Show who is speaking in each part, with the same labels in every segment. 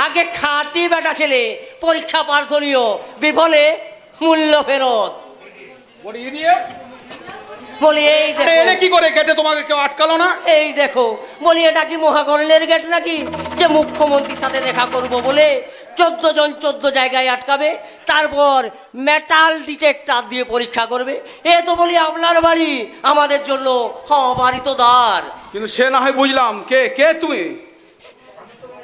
Speaker 1: আগে খাঁটি বেটা ছেলে, পরীক্ষা প্রার্থনীয়, বিফলে মূল্য ফেরত। বলি এই
Speaker 2: এলে কি করে গেটে তোমাকে কেউ আটকালো না?
Speaker 1: এই দেখো, বলি এটা কি মহাকরণের গেট নাকি যে মুখ্যমন্ত্রীর সাথে দেখা করব বলে 14 জন 14 জায়গায় আটকাবে, তারপর মেটাল ডিটেক্টর দিয়ে পরীক্ষা করবে? এ তো বলি আপনার বাড়ি, আমাদের জন্য অবারিত দ্বার।
Speaker 2: কিন্তু সে না হয় বুঝলাম, কে কে তুমি?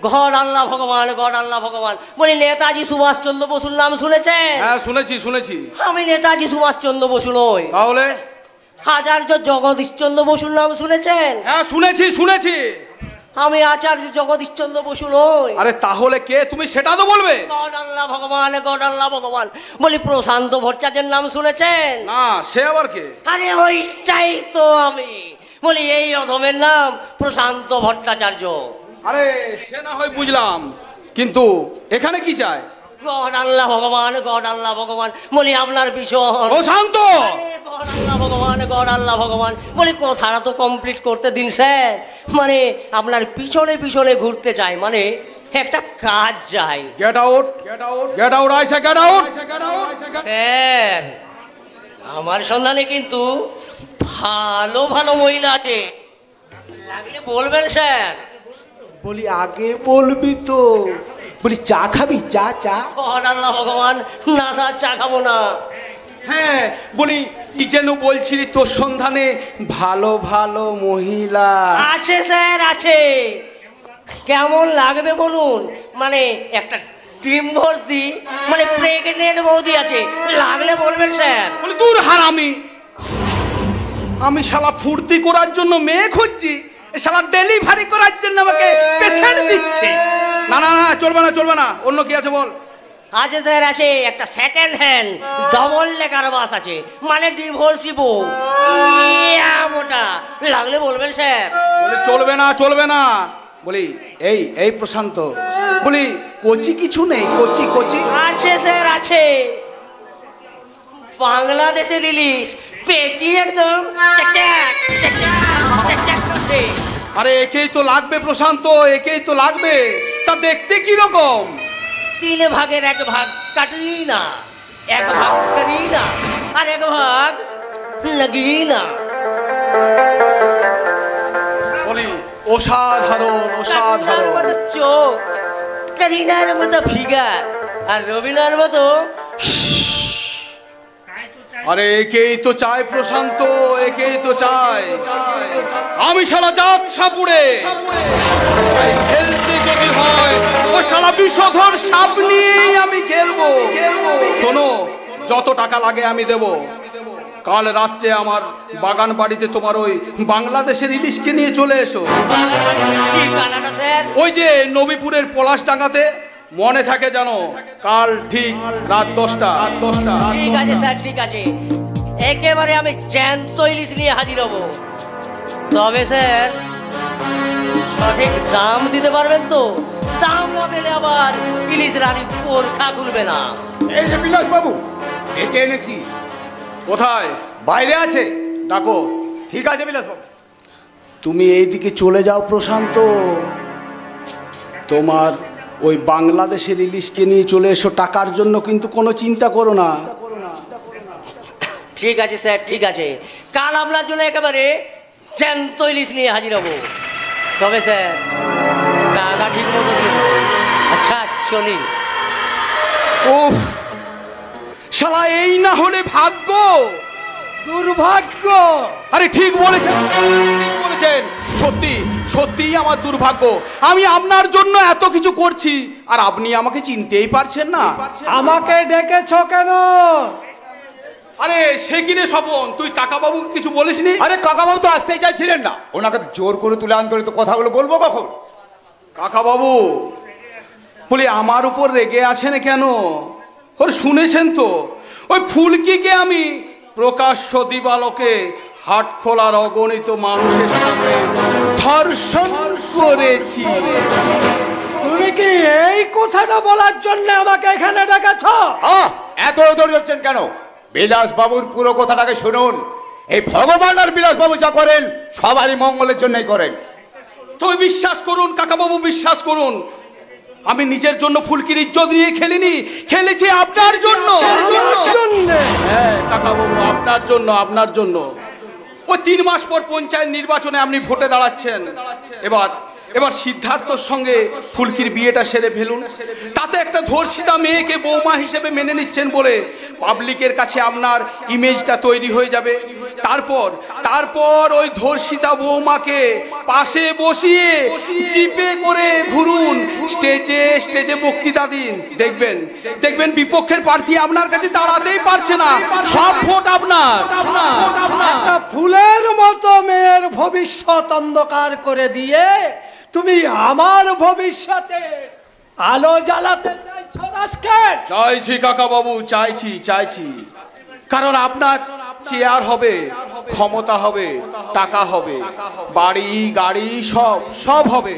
Speaker 1: গড আল্লাহ ভগবান, গড আল্লাহ ভগবান। বলি নেতাজি সুভাষচন্দ্র বসুর নাম শুনেছেন?
Speaker 2: হ্যাঁ শুনেছি শুনেছি।
Speaker 1: আমি নেতাজি সুভাষচন্দ্র বসু নই।
Speaker 2: তাহলে?
Speaker 1: আচার্য জগদীশচন্দ্র বসুর নাম শুনেছেন?
Speaker 2: হ্যাঁ শুনেছি শুনেছি।
Speaker 1: আমি আচার্য জগদীশচন্দ্র বসু নই।
Speaker 2: আরে তাহলে কে তুমি সেটা তো বলবে।
Speaker 1: গড আল্লাহ ভগবান, গড আল্লাহ ভগবান। বলি প্রশান্ত ভট্টাচার্যের নাম শুনেছেন?
Speaker 2: না, সে আবার কে?
Speaker 1: আরে ওইটাই তো আমি। বলি এই অধমের নাম প্রশান্ত ভট্টাচার্য।
Speaker 2: আরে সে না হয় বুঝলাম, কিন্তু এখানে কি চায়?
Speaker 1: গড আল্লাহ ভগবান, গড আল্লাহ ভগবান। বলি আপনার পিছন।
Speaker 2: প্রশান্ত!
Speaker 1: গড আল্লাহ ভগবান, গড আল্লাহ ভগবান। বলি কথাটা তো কমপ্লিট করতে দিন স্যার। মানে আপনার পিছনে পিছনে ঘুরতে চাই, মানে একটা কাজ চাই।
Speaker 2: Get out, get out, get out, আইসা গেট আউট।
Speaker 1: স্যার আমার সন্ধানে কিন্তু ভালো ভালো মহিলা আছে, লাগলে বলবেন স্যার।
Speaker 3: বলি আগে বলবি তো। বলি চা খাবি? চা চা।
Speaker 1: গড আল্লাহ ভগবান, না স্যার চা খাবো না।
Speaker 2: হ্যাঁ বলি, কি যেন বলছিলি তোর সন্ধানে ভালো ভালো মহিলা
Speaker 1: আছে স্যার আছে। কেমন লাগবে বলুন? মানে একটা ডিম ভর্তি, মানে প্রেগনেন্ট বৌদি আছে, লাগলে বলবেন স্যার।
Speaker 2: বলি দূর হারামি, আমি শালা ফুর্তি করার জন্য মেয়ে খুঁজছি, এ শালা ডেলিভারি করার জন্য আমাকে পেশেন্ট দিচ্ছে। না না না, চলবে না চলবে না, অন্য কি আছে বল।
Speaker 1: আছে স্যার আছে, একটা সেকেন্ড হ্যান্ড ডবল লেকার বাস আছে, মানে ডিভোর্সি বউ, মোটা, লাগলে বলবেন স্যার।
Speaker 2: বলি চলবে না চলবে না। বলি এই এই প্রশান্ত, বলি কোচি কিছু নেই? কোচি কোচি
Speaker 1: আছে স্যার আছে, বাংলাদেশে রিলিজ, পেটি একদম চাচাক, চাচাক, চাচাক করছে।
Speaker 2: আরে একেই তো লাগবে প্রশান্ত, একেই তো লাগবে। তা দেখতে কি রকম?
Speaker 1: 3 ভাগের 1 ভাগ কাটি না, 1 ভাগ করি না, আর 1 ভাগ লাগি না।
Speaker 2: বলি অসাধারণ অসাধারণ।
Speaker 1: মতো চোখ, করিনার মতো ফিগার, আর রবিনার মতো।
Speaker 2: আরে একেই তো চাই প্রশান্ত, একেই তো চাই। আমি শালা জাত সাপুড়ে, খেলতে যদি হয় ও শালা বিষধর সাপ নিয়েই আমি খেলবো। শোনো, যত টাকা লাগে আমি দেব। কাল রাত্রে আমার বাগান বাড়িতে তোমার ওই বাংলাদেশের ইলিশকে নিয়ে চলে এসো। ওই যে নবীপুরের পলাশডাঙ্গাতে, মনে থাকে জানো? কাল ঠিক রাত 10টা।
Speaker 1: ঠিক আছে স্যার ঠিক আছে, একেবারে আমি জ্যান্ত ইলিশ নিয়ে হাজির হব। তবে স্যার সঠিক দাম দিতে পারবেন তো? দাম না পেলে আবার ইলিশ রানী পরখা খুলবে না।
Speaker 4: এই যে বিলাস বাবু, ডেকে এনেছি।
Speaker 2: কোথায়?
Speaker 4: বাইরে আছে,
Speaker 2: ডাকো।
Speaker 4: ঠিক আছে বিলাস বাবু।
Speaker 3: তুমি এইদিকে চলে যাও প্রশান্ত, তোমার ওই বাংলাদেশের ইলিশকে নিয়ে চলে এসো। টাকার জন্য কিন্তু কোনো চিন্তা করো না।
Speaker 1: ঠিক আছে স্যার ঠিক আছে, কাল আপনার জন্য একেবারে জ্যান্ত ইলিশ নিয়ে হাজির হব। তবে স্যার টাকা ঠিক মতো দিন। আচ্ছা চলি।
Speaker 2: ওহ শালা, এই না হলে ভাগ্য,
Speaker 1: দুর্ভাগ্য।
Speaker 2: আরে ঠিক বলেছেন, ঠিক বলেছেন। সত্যি সত্যি আমার দুর্ভাগ্য। আমি আপনার জন্য এত কিছু করছি আর আপনি আমাকে চিনতেই পারছেন না।
Speaker 5: আমাকে ডেকেছো কেন?
Speaker 2: আরে সে কিনে স্বপন, তুই কাকাবাবুকে কিছু বলিসনি?
Speaker 4: আরে কাকাবাবু তো আসতেই চাইছিলেন না, ওনাকে জোর করে তুলে আনতে হলে তো কথাগুলো বলবো কখন?
Speaker 2: কাকাবাবু বলি আমার উপর রেগে আছেন কেন? ওর শুনেছেন তো, ওই ফুলকিকে আমি প্রকাশ্য দিবালোকে হাট খোলার অগণিত মানুষের সামনে ধর্ষণ করেছি।
Speaker 5: তুমি কি এই কথাটা বলার জন্য আমাকে এখানে ডেকেছো?
Speaker 4: এত দৌড় যাচ্ছেন কেন? বিলাস বাবুর পুরো কথাটাকে শুনুন। এই ভগবান আর বিলাস বাবু যা করেন সবারই মঙ্গলের জন্যই করেন।
Speaker 2: তো বিশ্বাস করুন কাকাবাবু, বিশ্বাস করুন। আমি নিজের জন্য ফুলকির ইজ্জত নিয়ে খেলিনি, খেলেছি আপনার জন্য। হ্যাঁ কাকা বাবু, আপনার জন্য, আপনার জন্য। ওই 3 মাস পর পঞ্চায়েত নির্বাচনে আপনি ভোটে দাঁড়াচ্ছেন। এবার সিদ্ধার্থর সঙ্গে ফুলকির বিয়েটা সেরে ফেলুন। তাতে একটা ধর্ষিতা মেয়েকে বৌমা হিসেবে মেনে নিচ্ছেন বলে পাবলিকের কাছে আপনার ইমেজটা তৈরি হয়ে যাবে। তারপর ওই ধর্ষিতা বৌমাকে পাশে বসিয়ে জিপে করে ঘুরুন, স্টেজে বক্তৃতা দিন। দেখবেন বিপক্ষের প্রার্থী আপনার কাছে দাঁড়াতেই পারছে না, সব ভোট আপনার।
Speaker 5: একটা ফুলের মতো মেয়ের ভবিষ্যৎ অন্ধকার করে দিয়ে তুমি আমার ভবিষ্যতে আলো জ্বালাতে চাইছো রাজকেট?
Speaker 2: চাইছি কাকা বাবু, চাইছি। কারণ আপনার চেয়ার হবে, ক্ষমতা হবে, টাকা হবে, বাড়ি গাড়ি সব হবে।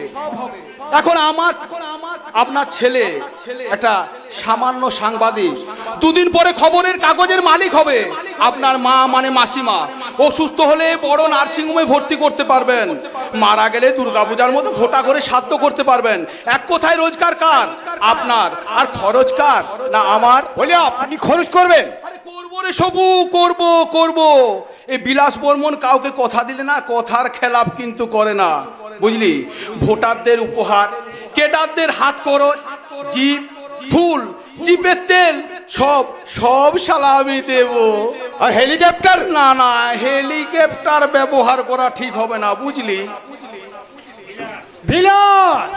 Speaker 2: এখন আপনার ছেলে একটা সামান্য সাংবাদিক, 2 দিন পরে খবরের কাগজের মালিক হবে। আপনার মা মানে মাসিমা অসুস্থ হলে বড় নার্সিংহোমে ভর্তি করতে পারবেন, মারা গেলে দুর্গাপূজার মতো ঘটা করে শ্রাদ্ধ করতে পারবেন। এক কথায় রোজগার কার? আপনার। আর খরচ কার? না আমার।
Speaker 4: বলে আপনি খরচ করবেন?
Speaker 2: করবো রে সবু, করবো। এই বিলাস বর্মন কাউকে কথা দিলে না, কথার খেলাপ কিন্তু করে না, বুঝলি? ভোটারদের উপহার, কেডারদের হাত খরচ, জিপ, ফুল, জিপের তেল সব শালা আমি দেব।
Speaker 4: আর হেলিকপ্টার?
Speaker 2: না, হেলিকপ্টার ব্যবহার করা ঠিক হবে না, বুঝলি?
Speaker 5: বিলাস,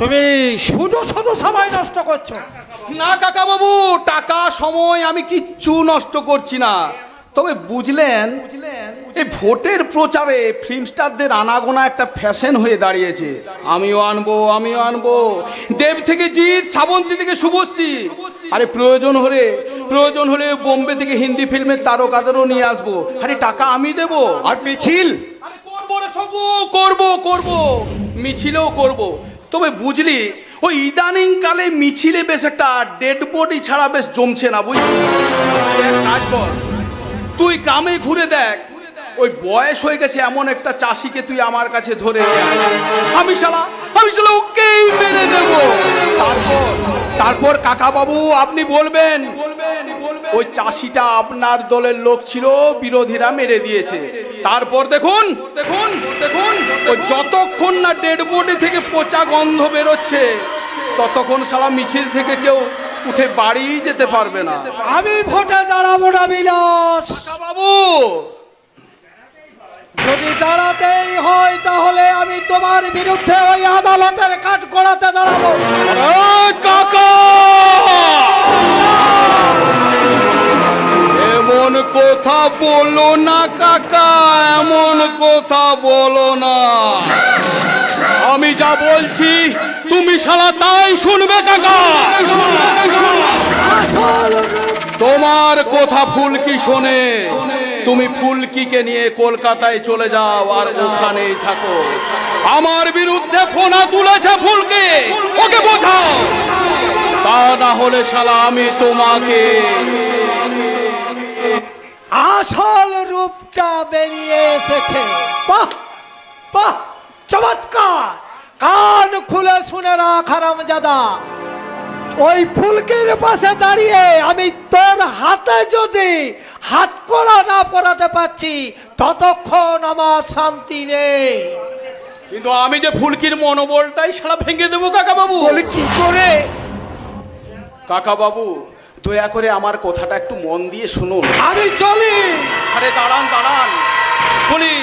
Speaker 5: তুমি শুধু সময় নষ্ট করছো।
Speaker 2: না কাকা বাবু, টাকা সময় আমি কিচ্ছু নষ্ট করছি না। তবে বুঝলেন, এই ভোটের প্রচারে ফিল্ম স্টারদের আনাগোনা একটা ফ্যাশন হয়ে দাঁড়িয়েছে। আমিও আনবো, দেব থেকে জিৎ, শ্রাবন্তী থেকে শুভশ্রী। আরে প্রয়োজন হলে বোম্বে থেকে হিন্দি ফিল্মের তারকাদেরও নিয়ে আসবো। আরে টাকা আমি দেবো।
Speaker 4: আর মিছিল?
Speaker 2: করবো, মিছিলও করবো। তবে বুঝলি, ওই ইদানিং কালে মিছিলে বেশ একটা ডেড বডি ছাড়া বেশ জমছে না, বুঝলি? এক কাজ কর, তুই গ্রামে ঘুরে দেখ, ওই বয়স হয়ে গেছে এমন একটা চাষিকে তুই আমার কাছে ধরে আমি শালা ওকেই মেরে দেব। তারপর কাকা বাবু আপনি বলবেন ওই চাষিটা আপনার দলের লোক ছিল, বিরোধীরা মেরে দিয়েছে। তারপর দেখুন ওই যতক্ষণ না ডেড বডি থেকে পচা গন্ধ বেরোচ্ছে ততক্ষণ শালা মিছিল থেকে কেউ উঠে বাড়ি যেতে পারবে না।
Speaker 5: আমি ভোটে দাঁড়াবো না বিলাস।
Speaker 2: কাকা বাবু,
Speaker 5: যদি দাঁড়াতেই হয় তাহলে আমি তোমার বিরুদ্ধে ওই আদালতের কাঠ গড়াতে দাঁড়াবো।
Speaker 2: কাকা এমন কথা বলো না কাকা, এমন কথা বলো না। আমি যা বলছি তুমি শালা তাই শুনবে কাকা। তোমার কথা ফুলকি শোনে, তুমি ফুলকিকে নিয়ে কলকাতায় চলে যাও আর ওখানেই থাকো। আমার বিরুদ্ধে ফোনা তুলেছে ফুলকি, ওকে বোঝাও, তা না হলে শালা আমি তোমাকে।
Speaker 5: আসল রূপটা বেরিয়ে এসেছে। বাহ বাহ, চমৎকার! কান খুলে শুনে রাখ হারামজাদা। ওই ফুলকির পাশে দাঁড়িয়ে আমি তোর হাতে যদি হাত কড়া না পরাতে পারছি ততক্ষণ আমার শান্তি নেই।
Speaker 2: কিন্তু আমি যে ফুলকির মনোবলটাই শালা ভেঙে দেবো কাকা বাবু।
Speaker 4: বলে কি করে?
Speaker 2: কাকা বাবু দয়া করে আমার কথাটা একটু মন দিয়ে শুনুন।
Speaker 5: আমি চলি।
Speaker 2: আরে দাঁড়ান বলি,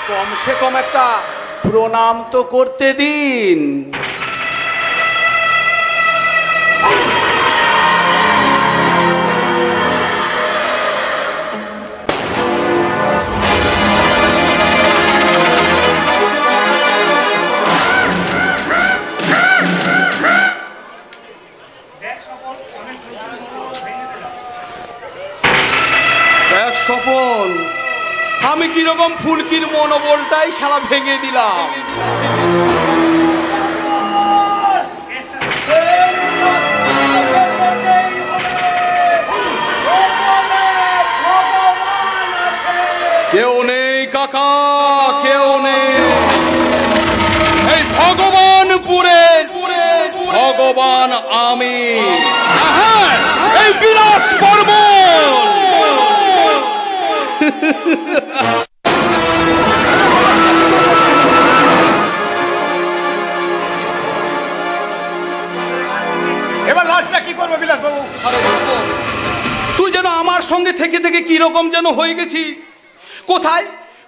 Speaker 2: কমসে কম একটা প্রণাম তো করতে দিন। স্বপন, আমি কিরকম ফুলকির মনোবলটাই শালা ভেঙে দিলাম। কেউ নেই কাকা, কেউ নেই। এই ভগবানপুরের ভগবান আমি, হ্যাঁ, এই বিলাস বর্মন।
Speaker 4: এবার লাস্টটা কি করবে বিলাস বাবু?
Speaker 2: আরে রূপম, তুই যেন আমার সঙ্গে থেকে থেকে কি রকম যেন হয়ে গেছিস। কোথায়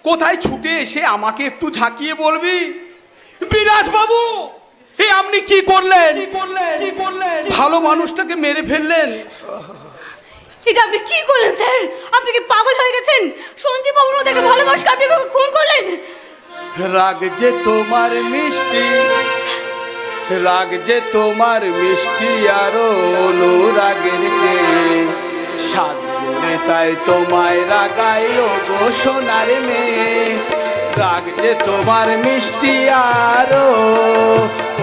Speaker 2: কোথায় ছুটে এসে আমাকে একটু ঝাঁকিয়ে বলবি, বিলাস বাবু এই আপনি কি করলেন, ভালো মানুষটাকে মেরে ফেললেন।
Speaker 6: এটা আপনি কি করলেন স্যার? আপনি কি পাগল হয়ে গেছেন? সঞ্জীব বাবুর মতো একটা ভালো মানুষকে আপনি এভাবে খুন করলেন?
Speaker 3: রাগ যে তোমার মিষ্টি, রাগ যে তোমার মিষ্টি আরো অনুরাগের চেয়ে সাত করে তাই তোমায় রাগাইলো গো সোনার মেয়ে। রাগ যে তোমার মিষ্টি আরো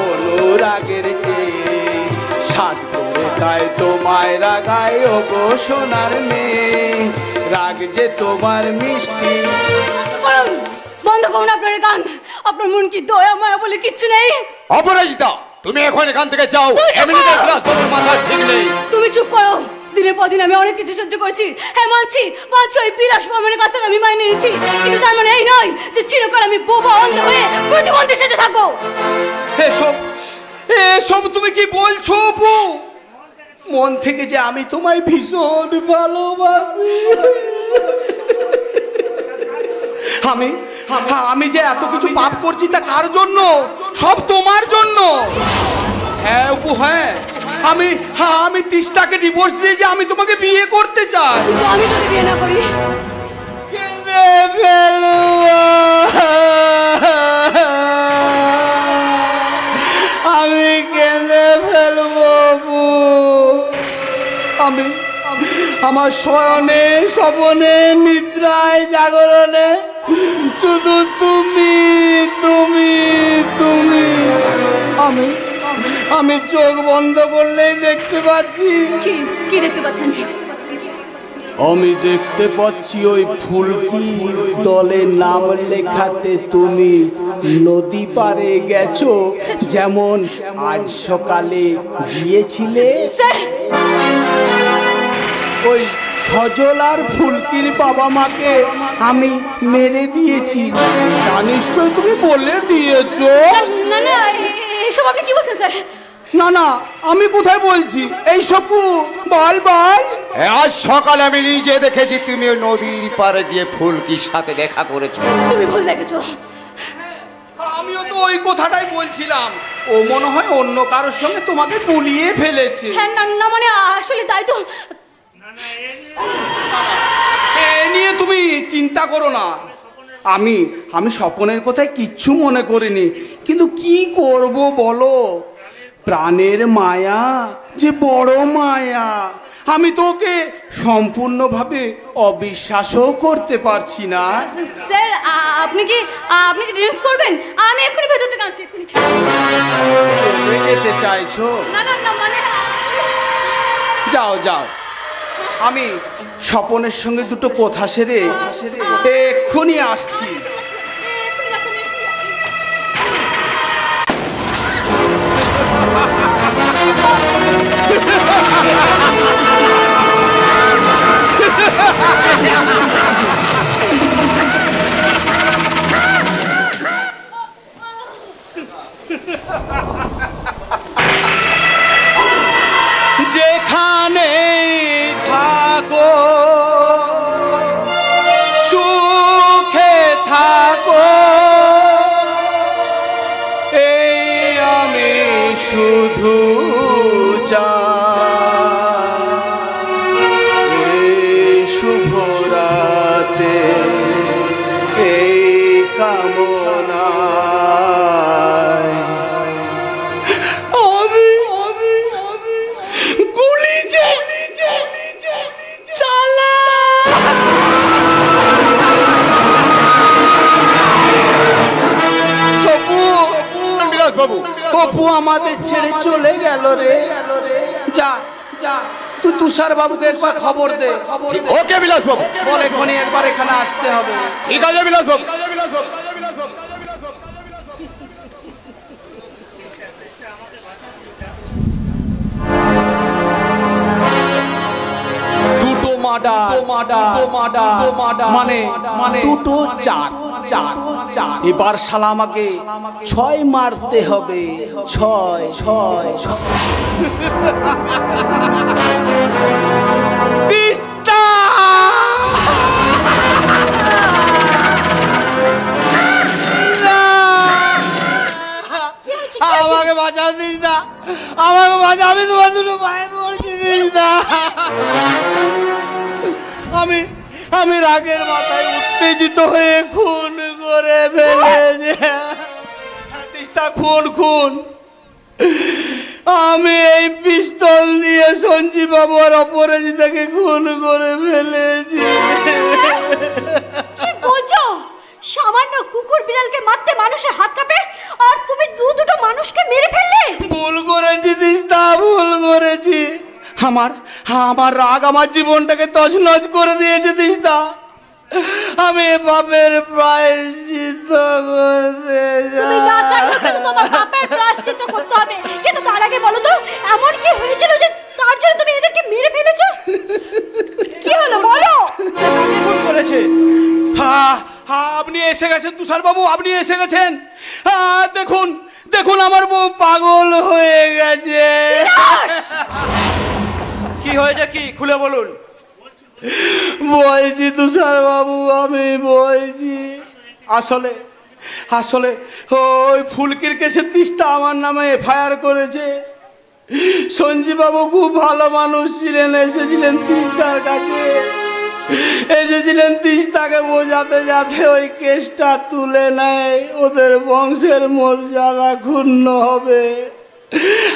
Speaker 3: অনুরাগের চেয়ে সাত করে তাই তোমায় রাগাইলো গো সোনার মেয়ে। রাগ যে তোমার মিষ্টি।
Speaker 6: বলুন, বন্ধ করুন আপনার গান। আপনার মন কি দয়া মায়া বলে কিচ্ছু নেই?
Speaker 4: অপরাজিতা, তুমি এখন এখান থেকে যাও।
Speaker 6: তুই চুপ
Speaker 4: এমনিতে
Speaker 6: কর।
Speaker 4: বিলাস বাবুর মাথা ঠিক নেই।
Speaker 6: তুমি চুপ করো। দিনের পর দিন আমি অনেক কিছু সহ্য করেছি। হ্যাঁ মানছি, ওই বিলাস বর্মনের কাছ থেকে আমি মাইনে নিয়েছি, কিন্তু তার মানে এই নয় যে চিরকাল আমি বোবা অন্ধ হয়ে প্রতিবন্ধীর সাথে থাকবো।
Speaker 3: এসব এসব তুমি কি বলছো অপু? মন থেকে যে আমি তোমায় ভীষণ ভালোবাসি। আমি যে এত কিছু পাপ করছি তা কার জন্য? সব তোমার জন্য। হ্যাঁ অপু, হ্যাঁ আমি তিস্তাকে ডিভোর্স দিয়ে যে আমি তোমাকে বিয়ে করতে চাই।
Speaker 6: কিন্তু আমি যদি বিয়ে না করি?
Speaker 3: আমি কেঁদে ফেলবো অপু। আমি আমার শয়নে স্বপনে নিদ্রায় জাগরণে শুধু তুমি তুমি তুমি। আমি চোখ বন্ধ করলেই দেখতে পাচ্ছি।
Speaker 6: কি দেখতে পাচ্ছেন?
Speaker 3: আমি দেখতে পাচ্ছি ওই ফুলকির দলে নাম লেখাতে তুমি নদী পারে গেছো, যেমন আজ সকালে গিয়েছিলে।
Speaker 6: স্যার,
Speaker 3: ওই সজল আর ফুলকির বাবা মাকে আমি মেরে দিয়েছি, তা নিশ্চয় তুমি বলে দিয়েছো।
Speaker 6: না না, এসব আপনি কি বলছেন স্যার?
Speaker 3: না না, আমি কোথায় বলছি এই সপু, বল বল।
Speaker 4: আজ সকালে আমি নিজে দেখেছি তুমি ওই নদীর পাড়ে গিয়ে ফুলকির সাথে দেখা করেছো।
Speaker 6: তুমি ভুল দেখেছো।
Speaker 3: আমিও তো ওই কথাটাই বলছিলাম, ও মনে হয় অন্য কারোর সঙ্গে তোমাকে গুলিয়ে ফেলেছে।
Speaker 6: হ্যাঁ, না না, মানে আসলে তাই তো।
Speaker 3: এ নিয়ে তুমি চিন্তা করো না। আমি স্বপনের কথায় কিচ্ছু মনে করিনি, কিন্তু কি করব বলো, প্রাণের মায়া যে বড় মায়া। আমি তো ওকে সম্পূর্ণভাবে অবিশ্বাসও করতে পারছি না।
Speaker 6: স্যার, আপনি কি ড্রিঙ্কস করবেন? আমি এক্ষুনি ভেতর থেকে আনছি, এক্ষুনি।
Speaker 3: চলে যেতে চাইছো?
Speaker 6: না না না, মানে
Speaker 3: যাও যাও, আমি স্বপনের সঙ্গে দুটো কথা সেরে এক্ষুনি আসছি।
Speaker 6: এক্ষুনি যাচ্ছি, আমি এক্ষুনি যাচ্ছি।
Speaker 3: যেখানে থাকো সুখে থাকো, এই আমি শুধু চাই। এই শুভ রাতে এই কামনায় আমি গুলি যে চালা। সপু,
Speaker 4: বিলাস বাবু,
Speaker 3: অপু আমাদের ছেড়ে চলে গেল রে। যা যা, তুই তুষার বাবুকে একবার খবর দে।
Speaker 4: ওকে বিলাস বাবু,
Speaker 3: বল এখনই একবার এখানে আসতে হবে।
Speaker 4: ঠিক আছে বিলাস বাবু।
Speaker 3: মার্ডার মানে দুটো চার চার চার। এবার শালা আমাকে 6 মারতে হবে, 6 6 তিস্তা। আমাকে বাঁচাও দিদা, আমাকে বাঁচাও, আমি তোমার দুটো পায়ে পড়ছি দিদা। আমি রাগের মাথায় উত্তেজিত হয়ে খুন করে ফেলেছি তিস্তা, খুন। আমি এই পিস্তল দিয়ে সঞ্জীব বাবু আর অপরাজিতাকে খুন করে ফেলেছি।
Speaker 6: কি বলছো? সামান্য কুকুর বিড়ালকে মারতে মানুষের হাত কাঁপে, আর তুমি দুটো মানুষকে মেরে ফেললে?
Speaker 3: ভুল করেছি দিস্তা, ভুল করেছি। আমার রাগ আমার জীবনটাকে তছনছ করে দিয়েছে দিস্তা। আমি বাপের প্রায়শ্চিত্ত করতে
Speaker 6: তুমি না চাইলেও কিন্তু তোমার পাপের প্রায়শ্চিত্ত করতে হবে। কিন্তু তার আগে বলো তো, এমন কি হয়েছিল যে তার জন্য তুমি এদেরকে মেরে ফেলেছো? কি হলো বলো?
Speaker 3: কি খুন করেছে? আপনি এসে গেছেন তুষার বাবু, আপনি এসে গেছেন। দেখুন আমার বউ পাগল হয়ে গেছে।
Speaker 7: কি হয়েছে, কি খুলে বলুন।
Speaker 3: বলছি তুষার বাবু, আমি বলছি আসলে ওই ফুলকির কেসে তিস্তা আমার নামে এফআইআর করেছে। সঞ্জীব বাবু খুব ভালো মানুষ ছিলেন, এসেছিলেন তিস্তার কাছে, এসেছিলেন তিস্তাকে বোঝাতে যাতে ওই কেসটা তুলে নেয়, ওদের বংশের মর্যাদা ক্ষুণ্ণ হবে।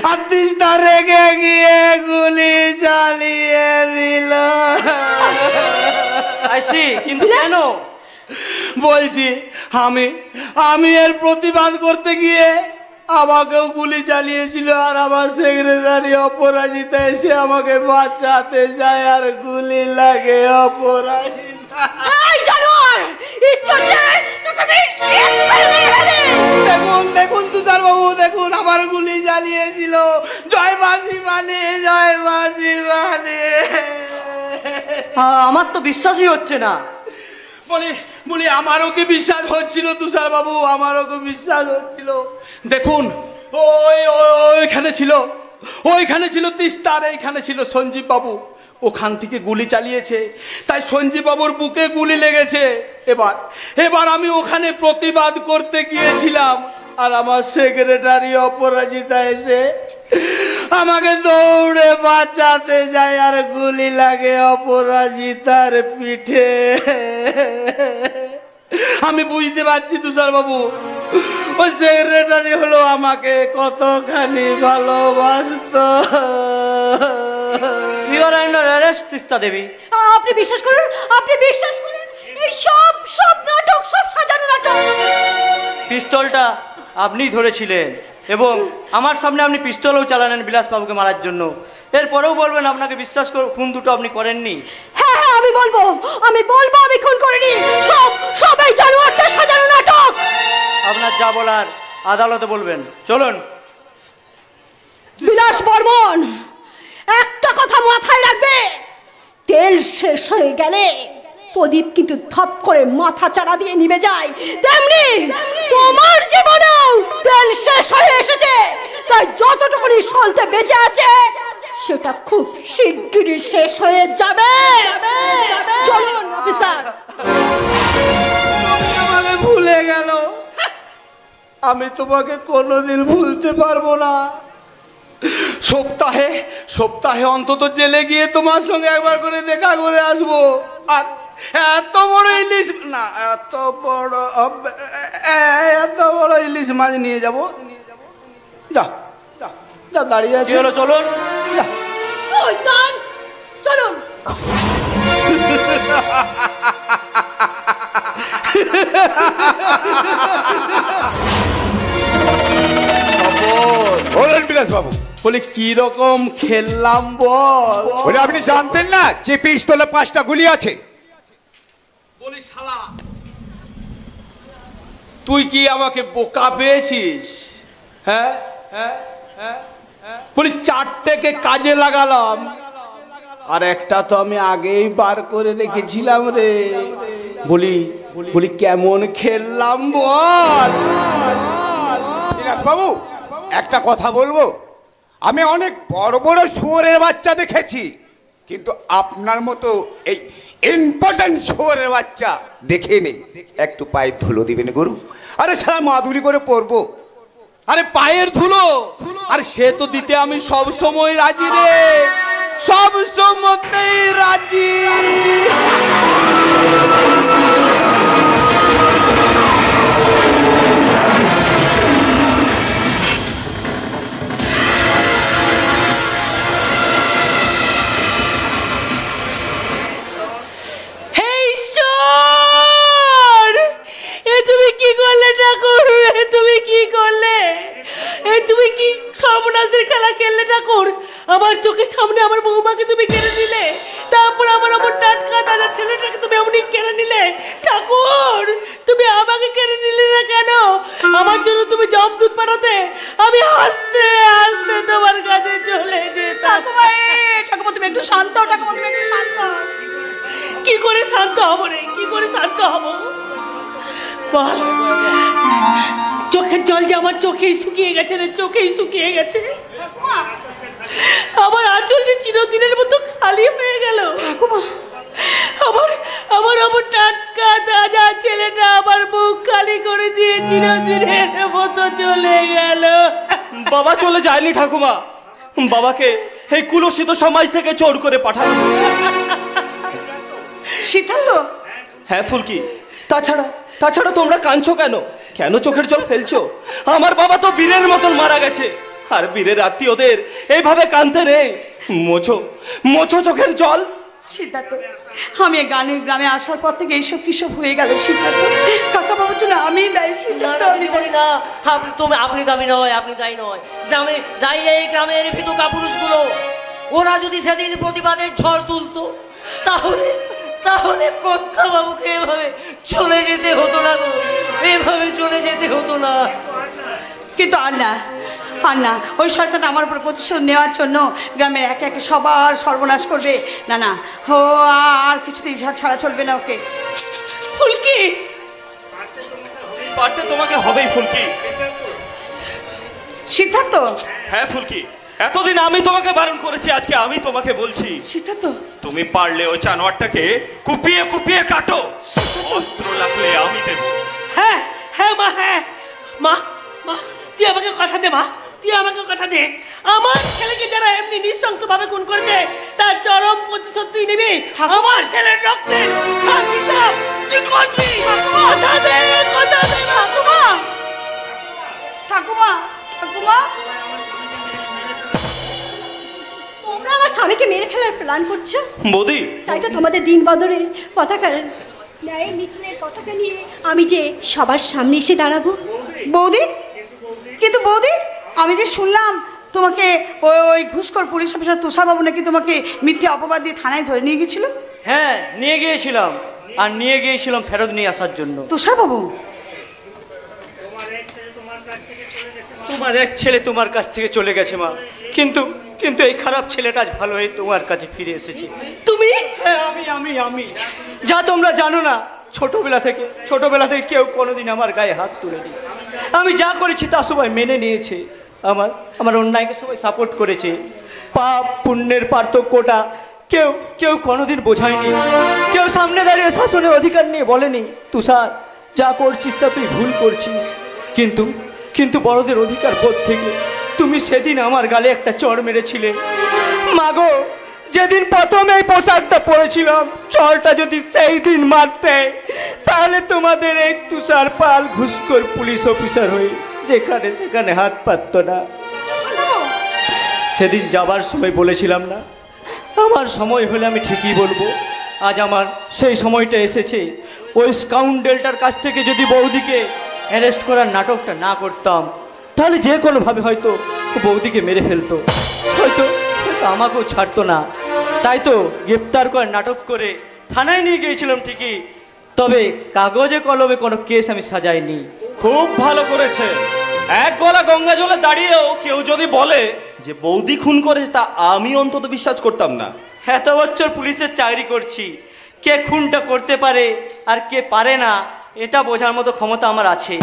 Speaker 3: আর তিস্তা রেগে গিয়ে গুলি চালিয়ে দিল।
Speaker 7: কিন্তু কেন?
Speaker 3: বলছি আমি এর প্রতিবাদ করতে গিয়ে আমাকেও গুলি চালিয়েছিল, আর আমার সেক্রেটারি অপরাজিতা এসে আমাকে বাঁচাতে যায় আর গুলি লাগে অপরাজিতা।
Speaker 6: এই জানোয়ার, ইচ্ছাতে তোকে আমি এক্ষুনি মেরে ফেলি।
Speaker 3: দেখুন তুষার বাবু, দেখুন আমার গুলি চালিয়েছিল। জয় বাসি মানে, জয় বাসি মানে।
Speaker 7: আমার তো বিশ্বাসই হচ্ছে না।
Speaker 3: বলি আমারও কি বিশ্বাস হচ্ছিল তুষার বাবু, আমারও কি বিশ্বাস হচ্ছিল। দেখুন ওইখানে ছিল তিস্তা, আর এইখানে ছিল সঞ্জীব বাবু। ওখান থেকে গুলি চালিয়েছে, তাই সঞ্জীব বাবুর বুকে গুলি লেগেছে। এবার আমি ওখানে প্রতিবাদ করতে গিয়েছিলাম, আর আমার সেক্রেটারি অপরাজিতা এসে আমাকে দৌড়ে বাঁচাতে যায় আর গুলি লাগে অপরাজিতার পিঠে। আমি বুঝতে পারছি তুষার বাবু, ওই সেক্রেটারি হলো আমাকে কতখানি ভালোবাসতো।
Speaker 7: You are under arrest Teesta Devi.
Speaker 6: আপনি বিশ্বাস করুন, এই সব নাটক, সব সাজানো নাটক।
Speaker 7: পিস্তলটা আপনিই ধরেছিলেন এবং আমার সামনে আপনি পিস্তলও চালালেন বিলাসবাবুকে মারার জন্য। এরপরেও বলবেন আপনাকে বিশ্বাস খুন দুটো আপনি করেননি?
Speaker 6: হ্যাঁ, আমি বলবো আমি খুন করিনি। সব এই জানোয়ারটা সাজানো নাটক।
Speaker 7: আপনার যা বলার আদালতে বলবেন। চলুন।
Speaker 6: বিলাস বর্মন, একটা কথা মাথায় রাখবে, তেল শেষ হয়ে গেলে প্রদীপ কিন্তু থপ করে মাথা চাড়া দিয়ে নিভে যায়, তেমনি তোমার জীবনেও তেল শেষ হয়ে এসেছে। তাই যতটুকুনি সলতে বেঁচে আছে সেটা খুব শিগগিরই শেষ হয়ে যাবে। চলুন অফিসার।
Speaker 3: আমাকে ভুলে গেল, আমি তোমাকে কোনোদিন ভুলতে পারবো না। সপ্তাহে অন্তত জেলে গিয়ে তোমার সঙ্গে একবার করে দেখা করে আসবো। আর এত বড় ইলিশ মাছ নিয়ে যাবো। যা দাঁড়িয়ে আছে।
Speaker 7: চলুন।
Speaker 6: শয়তান, চলুন।
Speaker 4: বলুন বিলাসবাবু।
Speaker 3: বলে কি রকম খেললাম বল?
Speaker 4: বলে আপনি জানতেন না যে পিস্তলে 5টা গুলি আছে?
Speaker 3: বলি শালা, তুই কি আমাকে বোকা পেয়েছিস? বলি 4টেকে কাজে লাগালাম, আর একটা তো আমি আগেই বার করে রেখেছিলাম রে। বলি বলি কেমন খেললাম বল।
Speaker 4: বিলাস বাবু, একটা কথা বলবো, আমি অনেক বড় বড় শুয়োরের বাচ্চা দেখেছি, কিন্তু আপনার মতো এই ইম্পর্টেন্ট শুয়োরের বাচ্চা দেখিনি। একটু পায়ে ধুলো দিবেন গুরু? আরে সারা মাদুলি করে পরবো।
Speaker 3: আরে পায়ের ধুলো, আর সে তো দিতে আমি সব সময় রাজি রে, সব সময়তেই রাজি।
Speaker 1: হে ঈশ্বর, এ তুমি কি করলে ঠাকুর? এ তুমি কি করলে? এ তুমি কি সর্বনাশের খেলা খেললে ঠাকুর? আমার চোখের সামনে আমার বৌমাকে তুমি কেড়ে নিলে, তারপর আমার টাটকা দাদা ছেলেটাকে তুমি এমনি কেড়ে নিলে। ঠাকুর, তুমি আমাকে কেড়ে নিলে না কেন? আমার জন্য তুমি জমদূত পাঠাতে, আমি হাসতে হাসতে তোমার কাছে চলে যেতাম।
Speaker 6: ঠাকুমা তুমি একটু শান্ত হও, ঠাকুমা তুমি একটু শান্ত হও।
Speaker 1: কি করে শান্ত হবো রে? কি করে শান্ত হবো বল? চোখের জল যে আমার চোখেই শুকিয়ে গেছে রে, চোখেই শুকিয়ে গেছে। আমার আঁচল যে চিরদিনের মতো খালি হয়ে গেল। আমার আমার আমার টাটকা দাদা ছেলেটা আমার মুখ খালি করে দিয়ে চিরদিনের মতো চলে গেল।
Speaker 7: বাবা চলে যায়নি ঠাকুমা, বাবাকে এই কুলসিত সমাজ থেকে চোর করে পাঠানো হয়েছে।
Speaker 6: সিদ্ধান্ত,
Speaker 7: হ্যাঁ ফুলকি, তাছাড়া তাছাড়া তোমরা কাঁদছো কেন? কেন চোখের জল ফেলছো? আমার বাবা তো বীরের মতন মারা গেছে, আর বীরের আত্মীয়দের এইভাবে কাঁদতে নেই। মোছো মোছো চোখের জল।
Speaker 6: সিদ্ধার্থ, আমি গ্রামে আসার পর থেকে এইসব কিসব হয়ে গেল সিদ্ধার্থ। কাকা বাবুর জন্য আমি দায়ী সিদ্ধার্থ।
Speaker 1: আমি বলি না, আপনি দাবি নয়, আপনি দায়ী নয়। গ্রামে যাই এই গ্রামের ভিতু কাপুরুষগুলো, ওরা যদি সেদিন প্রতিবাদের ঝড় তুলতো, তাহলে তাহলে কর্তা বাবুকে এভাবে চলে যেতে হতো না গো, এভাবে চলে যেতে হতো না।
Speaker 6: কিন্তু আর না, ওই শয়তান আমার উপর প্রতিশোধ নেওয়ার জন্য গ্রামে একে একে সবার সর্বনাশ করবে। না না, ও আর কিছুতেই ছাড়া চলবে না ওকে।
Speaker 1: ফুলকি,
Speaker 7: পারতে তোমাকে হবেই ফুলকি।
Speaker 6: সিদ্ধার্থ,
Speaker 7: হ্যাঁ ফুলকি, এতদিন আমি তোমাকে বারণ করেছি, আজকে আমি তোমাকে বলছি।
Speaker 6: সিদ্ধার্থ,
Speaker 7: তুমি পারলে ওই জানোয়ারটাকে কুপিয়ে কুপিয়ে কাটো, অস্ত্র লাগলে আমি দেব।
Speaker 1: হ্যাঁ হ্যাঁ মা, হ্যাঁ মা, মা তুই আমাকে কথা দে, মা তুই আমাকে কথা দে। আমার ছেলেকে যারা এমনি নৃশংসভাবে খুন করেছে, তার চরম প্রতিশোধ তুই নিবি। আমার ছেলের রক্তের সব হিসাব তুই করবি। কথা দে, কথা দে।
Speaker 6: ঠাকুমা, ঠাকুমা, ঠাকুমা, তোমরা আমার স্বামীকে মেরে ফেলার প্ল্যান করছো?
Speaker 7: বৌদি,
Speaker 6: তাই তো তোমাদের দিন বদলের পতাকার ন্যায় মিছিলের পতাকা নিয়ে আমি যে সবার সামনে এসে দাঁড়াবো। বৌদি, কিন্তু বৌদি, আমি যে শুনলাম তোমাকে ওই ঘুষখোর পুলিশ অফিসার তুষারবাবু নাকি তোমাকে মিথ্যে অপবাদ দিয়ে থানায় ধরে নিয়ে গেছিল।
Speaker 7: হ্যাঁ নিয়ে গিয়েছিলাম, আর নিয়ে গিয়েছিলাম ফেরত নিয়ে আসার জন্য।
Speaker 6: তুষারবাবু,
Speaker 7: তোমার এক ছেলে তোমার কাছ থেকে চলে গেছে মা, কিন্তু কিন্তু এই খারাপ ছেলেটা আজ ভালো হয়ে তোমার কাছে ফিরে এসেছে।
Speaker 1: তুমি?
Speaker 7: হ্যাঁ আমি যা তোমরা জানো না, ছোটবেলা থেকে কেউ কোনোদিন আমার গায়ে হাত তুলেনি। আমি যা করেছি তা সবাই মেনে নিয়েছে, আমার অন্যায়কে সবাই সাপোর্ট করেছে। পাপ পুণ্যের পার্থক্যটা কেউ কেউ কোনোদিন বোঝায়নি, কেউ সামনে দাঁড়িয়ে শাসনের অধিকার নিয়ে বলেনি তুষার যা করছিস তা তুই ভুল করছিস। কিন্তু বড়দের অধিকার বোধ থেকে তুমি সেদিন আমার গালে একটা চড় মেরেছিলে। মাগো, যেদিন প্রথম এই পোশাকটা পরেছিলাম, চড়টা যদি সেই দিন মারতে, তাহলে তোমাদের এই তুষার পাল ঘুষখোর পুলিশ অফিসার হয়ে যেখানে সেখানে হাত পাতত না। সেদিন যাবার সময় বলেছিলাম না, আমার সময় হলে আমি ঠিকই বলবো। আজ আমার সেই সময়টা এসেছে। ওই স্কাউন্ডেলটার কাছ থেকে যদি বৌদিকে অ্যারেস্ট করার নাটকটা না করতাম, তাহলে যে কোনোভাবে হয়তো বৌদিকে মেরে ফেলতো, হয়তো আমাকেও ছাড়তো না। তাই তো গ্রেপ্তার করার নাটক করে থানায় নিয়ে গিয়েছিলাম ঠিকই, তবে কাগজে কলমে কোনো কেস আমি সাজাইনি।
Speaker 8: খুব ভালো করেছে। এক গলা গঙ্গা জলে দাঁড়িয়েও কেউ যদি বলে যে বৌদি খুন করেছে, তা আমি অন্তত বিশ্বাস করতাম না।
Speaker 7: এত বছর পুলিশের চাকরি করছি, কে খুনটা করতে পারে আর কে পারে না এটা বোঝার মতো ক্ষমতা আমার আছে।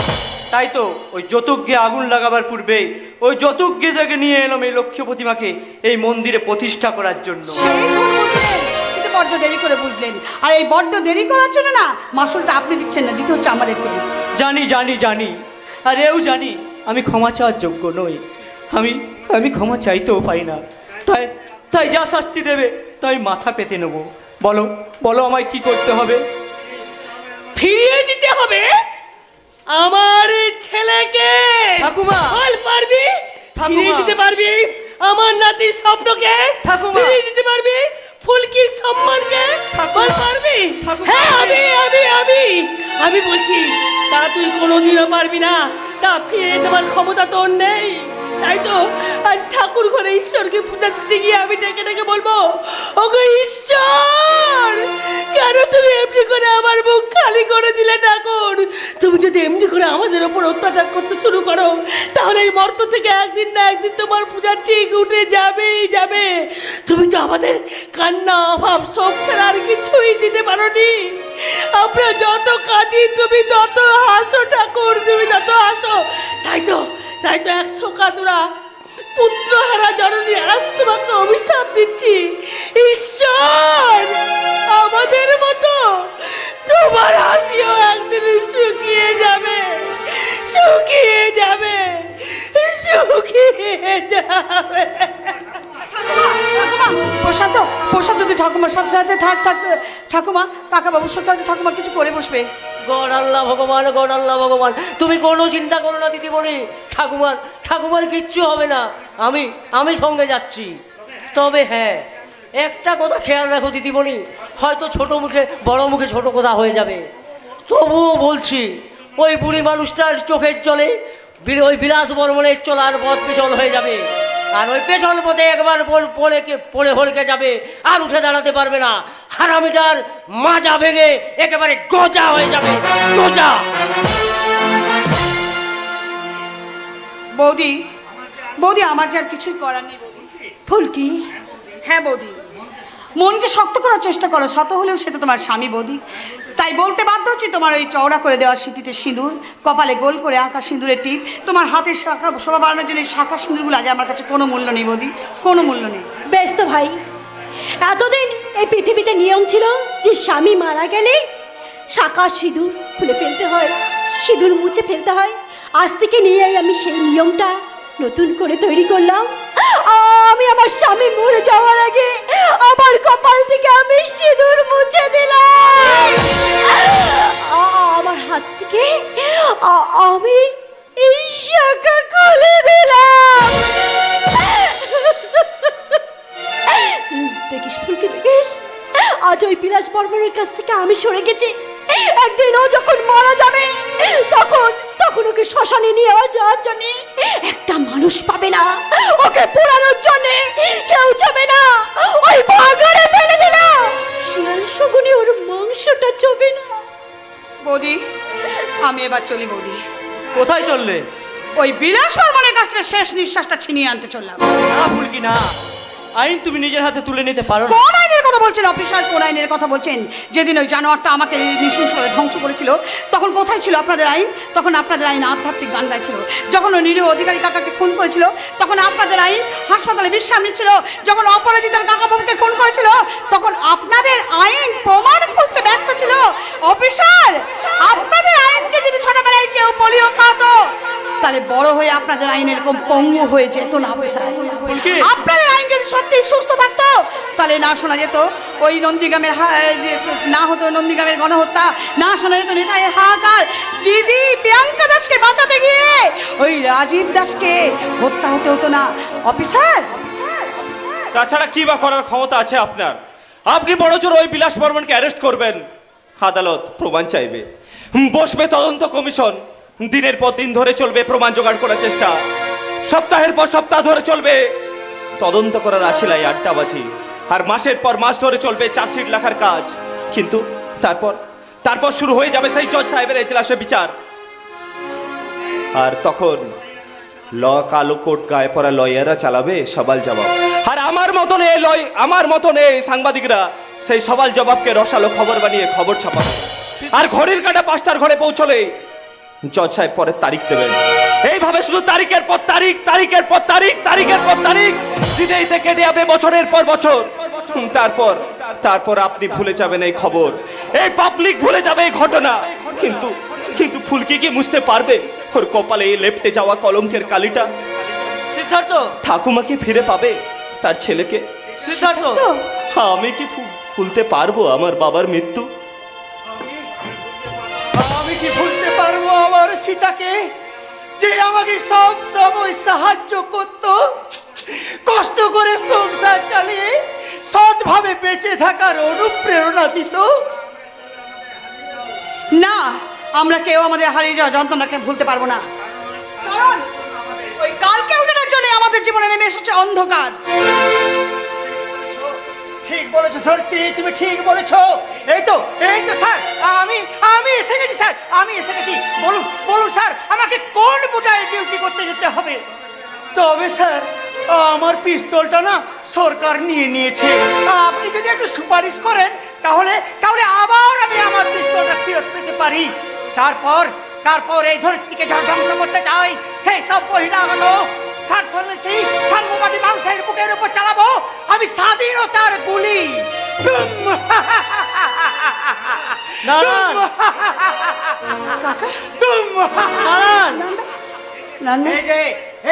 Speaker 7: তাই তো ওই যতুজ্ঞে আগুন লাগাবার পূর্বে ওই যতুজ্ঞে থেকে নিয়ে এলাম এই লক্ষ্মী প্রতিমাকে এই মন্দিরে প্রতিষ্ঠা করার জন্য।
Speaker 6: সেই ভুল বুঝলেন, কিন্তু বড্ড দেরি করে বুঝলেন। আর এই বড্ড দেরি করার জন্য না মাসুলটা আপনি দিচ্ছেন না, দিতে হচ্ছে আমাদেরকে।
Speaker 7: জানি জানি জানি, আর এও জানি আমি ক্ষমা চাওয়ার যোগ্য নই। আমি ক্ষমা চাইতেও পারি না। তাই তাই যা শাস্তি দেবে তাই মাথা পেতে নেবো। বলো বলো আমায় কি করতে হবে?
Speaker 1: ফিরিয়ে দিতে হবে আমার ছেলেকে।
Speaker 7: ঠাকুমা!
Speaker 1: বল পারবি?
Speaker 7: ঠাকুমা!
Speaker 1: ফিরিয়ে দিতে পারবি আমার নাতির স্বপ্নকে?
Speaker 7: ঠাকুমা!
Speaker 1: ফিরিয়ে দিতে পারবি ফুলকির সম্মানকে? বল পারবি?
Speaker 7: ঠাকুমা!
Speaker 1: হ্যাঁ আমি বলছি, তা তুই কোনোদিনও পারবি না। তা ফিরিয়ে দেওয়ার ক্ষমতা তোর নেই। তাই তো আজ ঠাকুর ঘরে ঈশ্বরকে পূজা দিতে গিয়ে আমি ডেকে ডেকে বলবো, ওগো ঈশ্বর, কেন তুমি এমনি করে আমার মুখ খালি করে দিলে ঠাকুর? তুমি যদি এমনি করে আমাদের ওপর অত্যাচার করতে শুরু করো, তাহলে এই মর্ত থেকে একদিন না একদিন তোমার পূজা ঠিক উঠে যাবেই যাবে। তুমি তো আমাদের কান্না, অভাব, শোক ছাড়া আর কিছুই দিতে পারোনি। আমরা যত কাঁদি তুমি তত হাসো ঠাকুর, তুমি তত হাসো। তাই তো 100 কাতুরা পুত্রহারা জননী আজ তোমাকে অভিশাপ দিচ্ছি। ঈশ্বর, আমাদের মতো তোমার হাসিও একদিন শুকিয়ে যাবে, শুকিয়ে যাবে, শুকিয়ে যাবে।
Speaker 6: প্রশান্ত তুই ঠাকুমার সাথে সাথে থাক। ঠাকুমা কাকা বাবুর সাথে ঠাকুমা কিছু করে বসবে।
Speaker 1: গড আল্লাহ ভগবান, তুমি কোনো চিন্তা করো না দিদিমণি। ঠাকুমার কিচ্ছু হবে না। আমি সঙ্গে যাচ্ছি। তবে হ্যাঁ, একটা কথা খেয়াল রাখো দিদিমণি, হয়তো ছোট মুখে বড় মুখে ছোট কথা হয়ে যাবে। তবুও বলছি, ওই বুড়ি মানুষটার চোখের জলে ওই বিলাস বর্মনের চলার পথ পেছল হয়ে যাবে। আর ওই পেছল পথে একবার পড়ে হলকে যাবে, আর উঠে দাঁড়াতে পারবে না। হারামিটার মাজা ভেঙে একেবারে গোজা হয়ে যাবে, গোজা।
Speaker 6: বৌদি আমার যে আর কিছুই করার নেই। ফুলকি, হ্যাঁ বৌদি, মনকে শক্ত করার চেষ্টা করো, শত হলেও সে তো তোমার স্বামী বৌদি। তাই বলতে বাধ্য হচ্ছি, তোমার ওই চওড়া করে দেওয়া সিঁথিতে সিঁদুর, কপালে গোল করে আঁকা সিঁদুরের টিপ, তোমার হাতে শাখা শোভা বাড়ানোর জন্য এই শাখা সিঁদুরগুলো আগে আমার কাছে কোনো মূল্য নেই বৌদি, কোনো মূল্য নেই।
Speaker 9: বেশ তো ভাই, এতদিন এই পৃথিবীতে নিয়ম ছিল যে স্বামী মারা গেলে শাখা সিঁদুর খুলে ফেলতে হয়, সিঁদুর মুছে ফেলতে হয়। আজ থেকে নিয়েই আমি সেই নিয়মটা নতুন করে তৈরি করলাম। আমি আমার স্বামী মরে যাওয়ার আগে আমার কপাল থেকে আমি সিঁদুর মুছে দিলাম। আমার হাত থেকে আমি এই শাখা খুলে দিলাম। দেখিস ফুলকি, দেখিস, আজ ওই বিলাস বর্মনের কাছ থেকে আমি সরে গেছি। একদিন ও যখন মারা যাবে, তখন ওকে শ্মশানে নিয়ে যাওয়ার জন্য একটা মানুষ পাবে না, ওকে পোড়ানোর জন্য কেউ যাবে না। ওই বাগানে ফেলে দিলাম, শিয়াল শগুনে ওর মাংসটা চবে না।
Speaker 6: বৌদি, আমি এবার চলি বৌদি।
Speaker 7: কোথায় চললে?
Speaker 6: ওই বিলাস বর্মনের কাছ থেকে শেষ নিঃশ্বাসটা ছিনিয়ে আনতে চললাম।
Speaker 7: না ফুলকি না, আইন তুমি নিজের হাতে তুলে নিতে পারো না।
Speaker 6: কোন আইনের কথা বলছেন অফিসার, কোন আইনের কথা বলছেন? যেদিন ওই জানোয়ারটা আমাকে নৃশংস করে ধ্বংস করেছিল, তখন কোথায় ছিল আপনাদের আইন? তখন আপনাদের আইন আধ্যাত্মিক গান গাইছিল। যখন ওই নিরীহ অধিকারী কাকাকে খুন করেছিল, তখন আপনাদের আইন হাসপাতালে বিশ্রাম নিচ্ছিল। যখন অপরাজিতার কাকা বাবুকে খুন করেছিল, তখন আপনাদের আইন প্রমাণ খুঁজতে ব্যস্ত ছিল। অফিসার, আপনাদের আইনকে যদি ছোটবেলায় কেউ পোলিও খাওয়াতো, তাহলে বড় হয়ে আপনাদের আইন এরকম পঙ্গু হয়ে যেত না। অফিসার, আপনাদের আইন যদি সত্যি সুস্থ থাকতো, তাহলে না শোনা যেত ওই নন্দীগ্রামের না হতো নন্দীগ্রামের গণহত্যা, না শোনা যেত নেতায় হাহাকার, দিদি প্রিয়াঙ্কা দাসকে বাঁচাতে গিয়ে ওই রাজীব দাসকে হত্যা হতে হতো না। অফিসার,
Speaker 8: তাছাড়া কি বা করার ক্ষমতা আছে আপনার? আপনি বড় জোর ওই বিলাস বর্মনকে অ্যারেস্ট করবেন, আদালত প্রমাণ চাইবে, বসবে তদন্ত কমিশন, দিনের পর দিন ধরে চলবে প্রমাণ জোগাড় করার চেষ্টা, সপ্তাহের পর সপ্তাহ ধরে চলবে তদন্ত করার আছিলাই আড্ডাবাজি, আর মাসের পর মাস ধরে চলবে চার্জশিট লেখার কাজ। কিন্তু তারপর শুরু হয়ে যাবে সেই জজ সাহেবের এজলাসে বিচার। আর কালো কোট গায়ে পরা লয়াররা চালাবে সওয়াল জবাব, আর আমার মতন এই সাংবাদিকরা সেই সওয়াল জবাবকে রসালো খবর বানিয়ে খবর ছাপাবে। আর ঘড়ির কাঁটা 5টার ঘরে পৌঁছলে জজ সাহেব পরের তারিখ দেবেন। এইভাবে শুধু তারিখের পর তারিখ, তারিখের পর তারিখ, তারিখের পর তারিখ দিনেইতে কেটে যাবে বছরের পর বছর। তারপর আপনি ভুলে যাবেন এই খবর, এই পাবলিক ভুলে যাবে এই ঘটনা। কিন্তু ফুলকি কি মুছতে পারবে ওর কপালে এই লেপ্টে যাওয়া কলঙ্কের কালিটা?
Speaker 7: সিদ্ধার্থ,
Speaker 8: ঠাকুমাকে ফিরে পাবে, তার ছেলেকে?
Speaker 7: সিদ্ধার্থ,
Speaker 8: আমি কি ভুলতে পারবো আমার বাবার মৃত্যু?
Speaker 7: আমি কি ভুলতে পারবো আমার সীতাকে, যে আমাকে সব সময় সাহায্য করত, কষ্ট করে সংসার চালিয়ে সৎভাবে বেঁচে থাকার অনুপ্রেরণা দিত?
Speaker 10: না, আমরা কেউ আমাদের হারিয়ে যাওয়া যন্ত্রণাকে ভুলতে পারবো না, কারণ ওই কালকে ওঠার জন্য আমাদের জীবনে নেমে এসেছে অন্ধকার।
Speaker 7: ঠিক বলেছো ধরিত্রী, তুমি ঠিক বলেছো। এই তো স্যার, আমি এসে গেছি স্যার, আমি এসে গেছি। বলুন স্যার, আমাকে কোন বুটায় ডিউটি করতে যেতে হবে? তবে স্যার, আমার পিস্তলটা না সরকার নিয়ে নিয়েছে। আপনি যদি একটু সুপারিশ করেন তাহলে আবার আমি আমার পিস্তলটা ফেরত পেতে পারি। তারপর এই ধরিত্রীকে যারা ধ্বংস করতে চাই সেই সব বহিরাগত স্বার্থন্বেষী সাম্যবাদী মানুষের বুকের উপর চালাবো আমি স্বাধীনতার গুলি।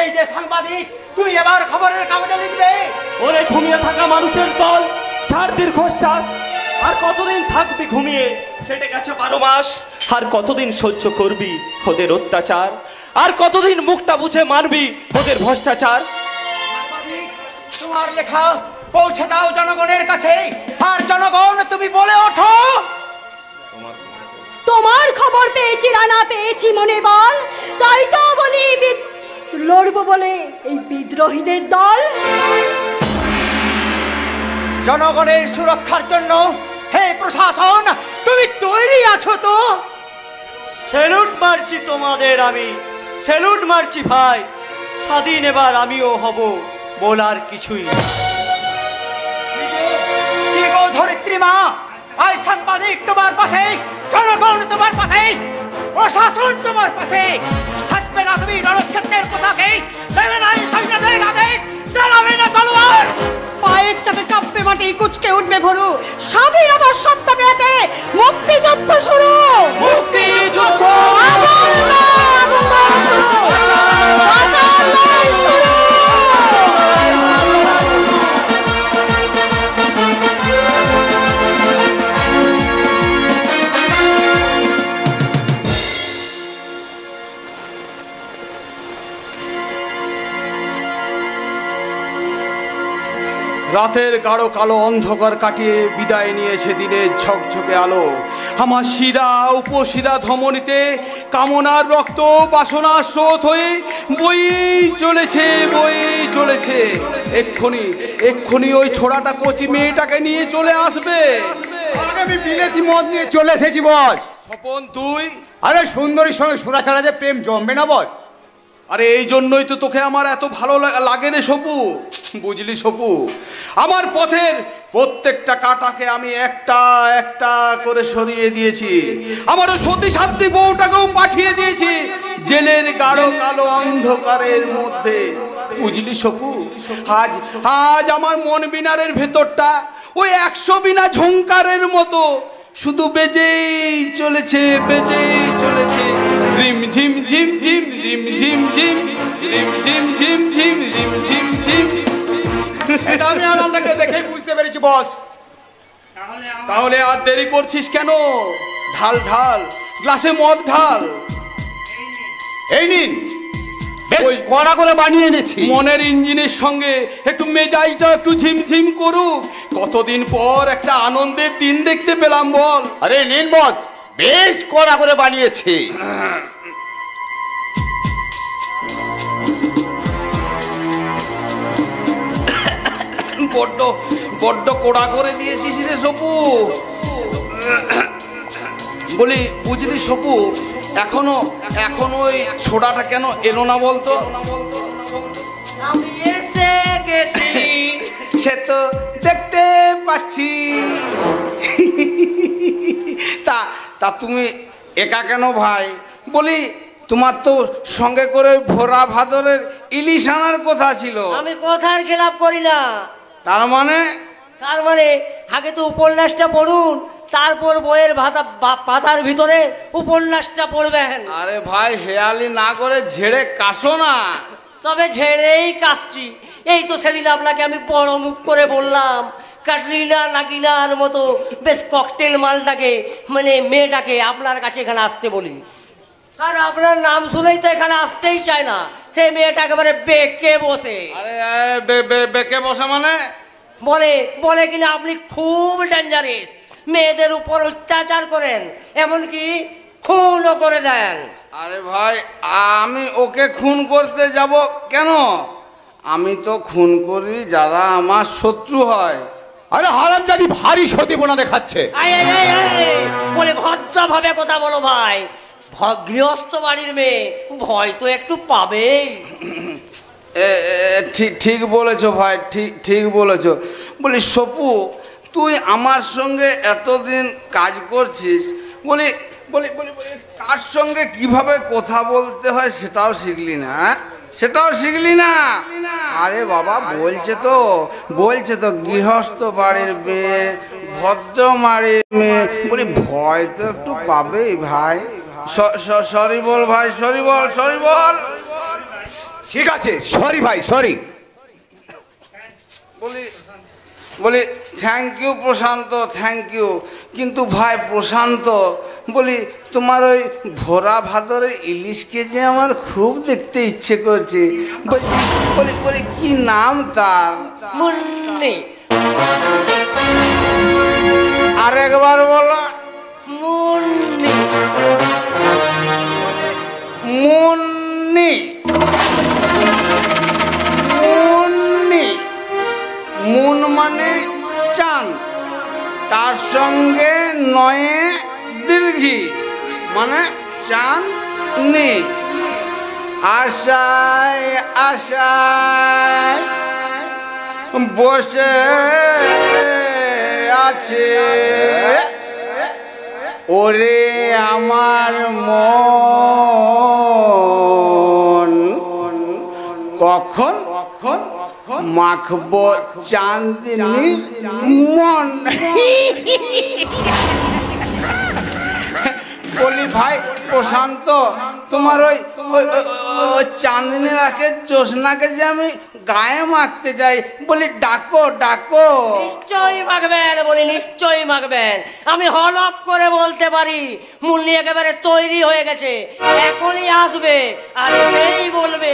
Speaker 7: এই যে সাংবাদিক, তুই এবার খবরের কাগজে লিখবে।
Speaker 8: ওরে ঘুমিয়ে থাকা মানুষের দল, ছাড় দীর্ঘশ্বাস। আর কতদিন থাকবি ঘুমিয়ে? কেটে গেছে 12 মাস। আর কতদিন সহ্য করবি ওদের অত্যাচার? আর কতদিন মুখটা বুঝে মানবি ওদের ভ্রষ্টাচার?
Speaker 7: তোমার লেখা পৌঁছে দাও জনগণের কাছে। আর জনগণ, তুমি বলে ওঠো,
Speaker 6: তোমার খবর পেয়েছি রানা, পেয়েছি মনে বল, তাই তো বলি লড়বো বলে এই বিদ্রোহীদের দল।
Speaker 7: জনগণের সুরক্ষার জন্য হে প্রশাসন, তুমি তৈরি আছো তো?
Speaker 5: স্যালুট মারছি তোমাদের, আমি স্যালুট মারছি ভাই। স্বাধীন এবার আমিও হব, বলার কিছুই না।
Speaker 7: কি গো ধরিত্রী মা, আজ সাংবাদিক তোমার পাশে, জনগণ তোমার পাশে, প্রশাসন তোমার পাশে। থাকবে না তুমি রণক্ষেত্রের পোশাকে, দেবে না সৈন্যদের আদেশ, চালাবে না তলোয়ার।
Speaker 10: পায়ের চাপে কাঁপবে মাটি, কুচকে উঠবে ভরু, স্বাধীনতার সত্তা পেতে মুক্তিযুদ্ধ শুরু।
Speaker 7: মুক্তিযুদ্ধ
Speaker 10: শুরু।
Speaker 2: রাতের গাঢ় কালো অন্ধকার কাটিয়ে বিদায় নিয়েছে দিনের ঝকঝকে আলো। আমার শিরা উপশিরা ধমনীতে কামনার রক্ত বাসনার স্রোত হয়ে বয়েই চলেছে। এক্ষুনি ওই ছোড়াটা কচি মেয়েটাকে নিয়ে চলে আসবে।
Speaker 4: আমি বিলেতি মদ নিয়ে চলে এসেছি বস।
Speaker 2: স্বপন তুই?
Speaker 4: আরে সুন্দরীর সঙ্গে সুরা ছাড়া যে প্রেম জমবে না বস।
Speaker 2: আরে এই জন্যই তো তোকে আমার এত ভালো লাগে রে সপু, বুঝলি সপু? আমার পথের প্রত্যেকটা কাঁটাকে আমি একটা একটা করে সরিয়ে দিয়েছি। আমার সতী সাধ্বী বউটাকেও পাঠিয়ে দিয়েছি জেলের গাঢ় কালো অন্ধকারের মধ্যে, বুঝলি সপু? আজ আমার মন বিনারের ভেতরটা ওই 100 বিনা ঝংকারের মতো শুধু বেজেই চলেছে। রিম ঝিম ঝিম ঝিম রিম ঝিম ঝিম রিম ঝিম ঝিম ঝিম রিম ঝিম ঝিম।
Speaker 4: এটা আমি আর আপনাকে দেখেই বুঝতে পেরেছি বস।
Speaker 2: তাহলে আর দেরি করছিস কেন? ঢাল গ্লাসে মদ ঢাল।
Speaker 4: এই নিন, বেশ কড়া করে বানিয়ে এনেছি।
Speaker 2: মনের ইঞ্জিনের সঙ্গে একটু মেজাজটা একটু ঝিমঝিম করুক। কতদিন পর একটা আনন্দের দিন দেখতে পেলাম বল।
Speaker 4: আরে নিন বস, বেশ কড়া করে বানিয়েছি।
Speaker 2: বড্ড কোড়া করে দিয়েছিস রে সপু। বলি বুঝলি সপু,
Speaker 3: এখনো এখনো ওই ছোড়াটা কেন এলো না বলতো?
Speaker 1: আমি এসে গেছি।
Speaker 3: সে তো দেখতে পাচ্ছি। তা তা তুমি একা কেন ভাই? বলি তোমার তো সঙ্গে করে ভোরা ভাদরের ইলিশ আনার কথা ছিল।
Speaker 1: আমি কথার খেলাপ করি না।
Speaker 3: তার মানে?
Speaker 1: তার মানে আগে তো উপন্যাসটা পড়ুন, তারপর বইয়ের পাতার ভিতরে উপন্যাসটা পড়বেন।
Speaker 3: আরে ভাই হেয়ালি না করে ঝেড়ে কাশো না।
Speaker 1: তবে ঝেড়েই কাশছি। এই তো সেদিন আপনাকে আমি বড় মুখ করে বললাম ক্যাটরিনা নাগিনার মতো বেশ ককটেল মালটাকে মানে মেয়েটাকে আপনার কাছে এখানে আসতে বলি। আর আপনার নাম শুনেই তো এখানে আসতেই চায় না। সেই মেয়েটা একেবারে বেঁকে বসে।
Speaker 3: আরে বেঁকে বসে মানে?
Speaker 1: বলে বলে কিনা আপনি খুব ডেঞ্জারাস, মেয়েদের উপর অত্যাচার করেন, এমনকি খুনও করে দেন।
Speaker 3: আরে ভাই আমি ওকে খুন করতে যাব কেন? আমি তো খুন করি যারা আমার শত্রু হয়।
Speaker 4: আরে হারামজাদি ভারী সতীপনা দেখাচ্ছে।
Speaker 1: বলে ভদ্রভাবে কথা বলো ভাই। গৃহস্থ বাড়ির মেয়ে ভয় তো একটু পাবেই।
Speaker 3: ঠিক বলেছো ভাই, ঠিক বলেছো। বলি সপু, তুই আমার সঙ্গে এতদিন কাজ করছিস, বলি বলি বলি বলি কার সঙ্গে কিভাবে কথা বলতে হয় সেটাও শিখলি না? সেটাও শিখলি না? আরে বাবা বলছে তো গৃহস্থ বাড়ির মেয়ে, ভদ্র বাড়ির মেয়ে, বলি ভয় তো একটু পাবেই ভাই। সরি বল ভাই, সরি বল।
Speaker 4: ঠিক আছে, সরি ভাই, সরি।
Speaker 3: বলি thank you Prashant, thank you. কিন্তু ভাই প্রশান্ত, বলি তোমার ওই ভোরা ভাদরের ইলিশকে যে আমার খুব দেখতে ইচ্ছে করছে। বলি কি নাম তার?
Speaker 1: মুন্নি।
Speaker 3: আরেকবার বলো।
Speaker 1: মুন্নি।
Speaker 3: মুন্নি। মুন মানে চাঁদ, তার সঙ্গে নয়ে দীর্ঘি মানে চাঁদনি। আশায় আশায় বসে আছে ওরে আমার মন, কখন মাখবো চাঁদনি মন। বলি ভাই প্রশান্ত, তোমার ওই চাঁদনির আগে জ্যোৎস্নাকে যে আমি গায়ে মাখতে চাই, বলি ডাকো।
Speaker 1: নিশ্চয়ই মাখবেন, বলি নিশ্চয়ই মাখবেন। আমি হলফ করে বলতে পারি মুন্নি একেবারে তৈরি হয়ে গেছে, এখনই আসবে আর সেই বলবে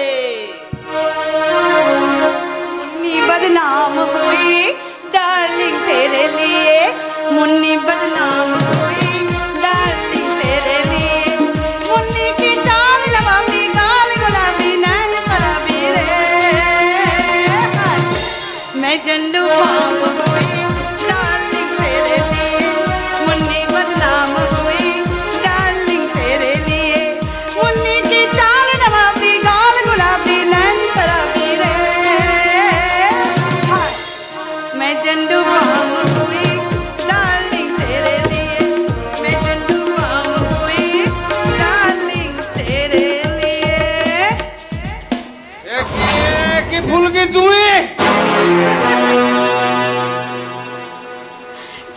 Speaker 10: मुन्नी बदनाम हुई डार्लिंग तेरे लिए, मुन्नी बदनाम हुई डार्लिंग तेरे लिए, मुन्नी की चाल नवाबी गाल गुलाबी नैन शराबी रे, मैं झंडू बाम हुई डार्लिंग तेरे लिए, मुन्नी बदनाम हुई डार्लिंग तेरे लिए, मुन्नी की चाल नवाबी गाल गुलाबी नैन शराबी रे, मैं झंडू बाम हुई डार्लिंग तेरे लिए, मैं झंडू बाम हुई डार्लिंग तेरे लिए।
Speaker 3: কি ভুল কি তুমি?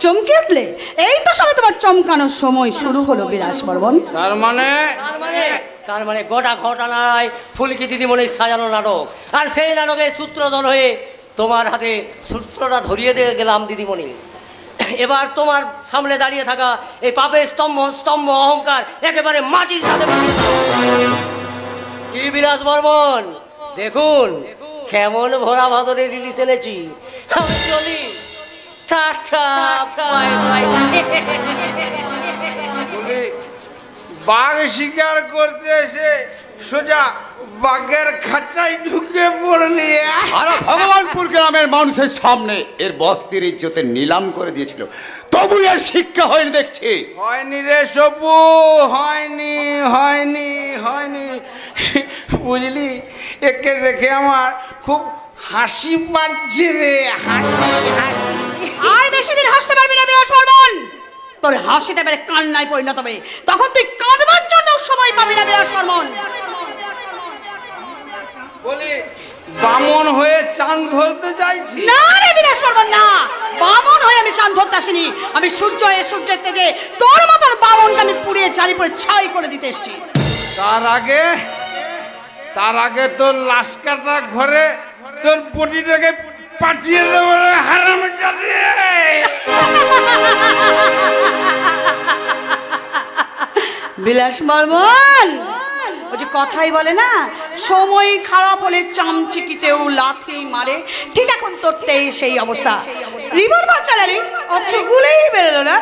Speaker 10: চমকে উঠলে? এই তো সবে তোমার চমকানোর সময় শুরু হলো বিলাস বর্মন।
Speaker 3: তার
Speaker 1: মানে গোটা ঘটনায় ফুলকি দিদিমণির সাজানো নাটক, আর সেই নাটকের সূত্রধর হয়ে তোমার হাতে সূত্রটা ধরিয়ে দিয়ে গেলাম দিদিমণি। এবার তোমার সামনে দাঁড়িয়ে থাকা এই পাপের স্তম্ভ অহংকার একেবারে মাটির সাথে মিশিয়ে দাও। কি বিলাস বর্মন, দেখুন কেমন ভরা ভাদরে রিলিজ এনেছি। আমি চলি, টাটা, বাই বাই।
Speaker 3: বাঘ শিকার করতে এসে সোজা বাঘের খাঁচায় ঢুকে পড়লি।
Speaker 4: সারা ভগবানপুর গ্রামের মানুষের সামনে এর বস্তির ইজ্জতে নিলাম করে দিয়েছিল। তবু এর শিক্ষা হয়নি দেখছি।
Speaker 3: হয়নি রে সপু, হয়নি হয়নি হয়নি। বুঝলি, একে দেখে আমার খুব হাসি পাচ্ছে রে, হাসি হাসি।
Speaker 6: আর বেশি দিন হাসতে পারবি না বিলাস বর্মন। তোর হাসিটা বেড়ে কান্নায় পরিণত হবে, তখন তুই কাঁদবার জন্য সময় পাবি না বিলাস বর্মন।
Speaker 3: বলি বামন হয়ে চাঁদ ধরতে চাইছি?
Speaker 6: না রে বিলাস বর্মন, না। বামন হয়ে আমি চাঁদ ধরতে আসিনি। আমি সূর্য এ সূর্যের তেজে তোর মতন বামনকে আমি পুড়িয়ে চালি পরে ছাই করে দিতে এসেছি।
Speaker 3: তার আগে তোর লাশ কাটা ঘরে তোর বডিটাকে পাঠিয়ে দেবো রে হারামজাদী।
Speaker 6: বিলাস বর্মন ওই যে কথাই বলে না, সময় খারাপ হলে চামচিকিতেও লাথি মারে। ঠিক এখন তোর সেই অবস্থা। রিভলভার চালালি অথচ গুলিই বেরোলো না।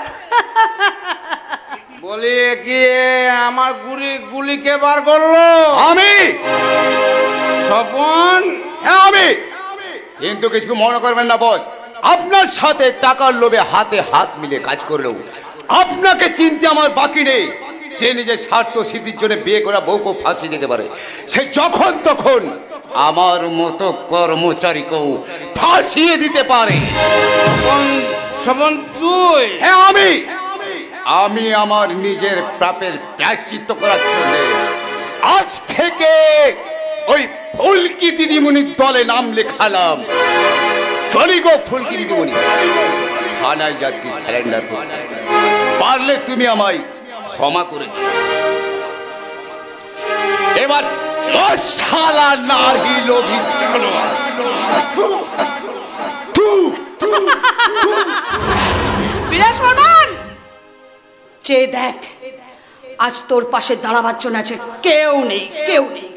Speaker 3: বলি কি আমার গুলিকে বার করলো?
Speaker 4: আমি
Speaker 3: স্বপন?
Speaker 4: হ্যাঁ আমি। কিন্তু কিছু মনে করবেন না বস, আপনার সাথে টাকার লোভে হাতে হাত মিলে কাজ করলেও আপনাকে চিনতে আমার বাকি নেই। যে নিজের স্বার্থ সিদ্ধির জন্য বিয়ে করা বউকে ফাঁসি দিতে পারে, সে যখন তখন আমার মতো কর্মচারীকেও ফাঁসিয়ে দিতে পারে।
Speaker 3: স্বপন তুই?
Speaker 4: হ্যাঁ আমি আমার নিজের পাপের প্রায়শ্চিত্ত করার জন্য আজ থেকে ওই ফুলকি দিদিমণির দলে নাম লেখালাম। চলি গো ফুলকি দিদিমণি, থানায় যাচ্ছি স্যালেন্ডার করতে। পারলে তুমি আমায় ক্ষমা করে দিও। এবার ও শালা নারী লোভী জানোয়ার,
Speaker 6: বিলাস বর্মন চেয়ে দেখ, আজ তোর পাশে দাঁড়াবার জন্য আছে কেউ নেই, কেউ নেই।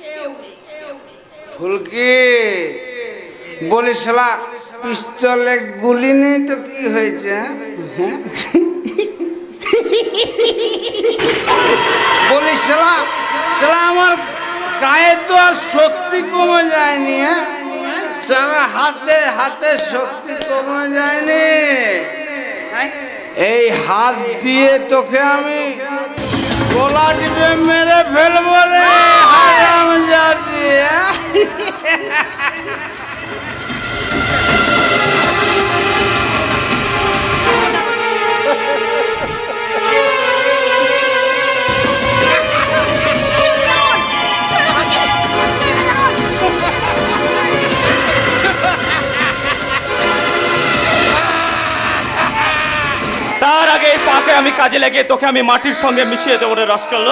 Speaker 3: ফুলকি বলি শালা পিস্তলে গুলি নেই তো কি হয়েছে? বলি শালা আমার গায়ে তো আর শক্তি কমে যায়নি। শালা হাতে শক্তি কমে যায়নি। এই হাত দিয়ে তোকে আমি গলা টিপে মেরে ফেলবো রে হারামজাদী।
Speaker 8: তার আগে এই পাকে আমি কাজে লেগে তোকে আমি মাটির সঙ্গে মিশিয়ে দেবো রে রাস্কেল।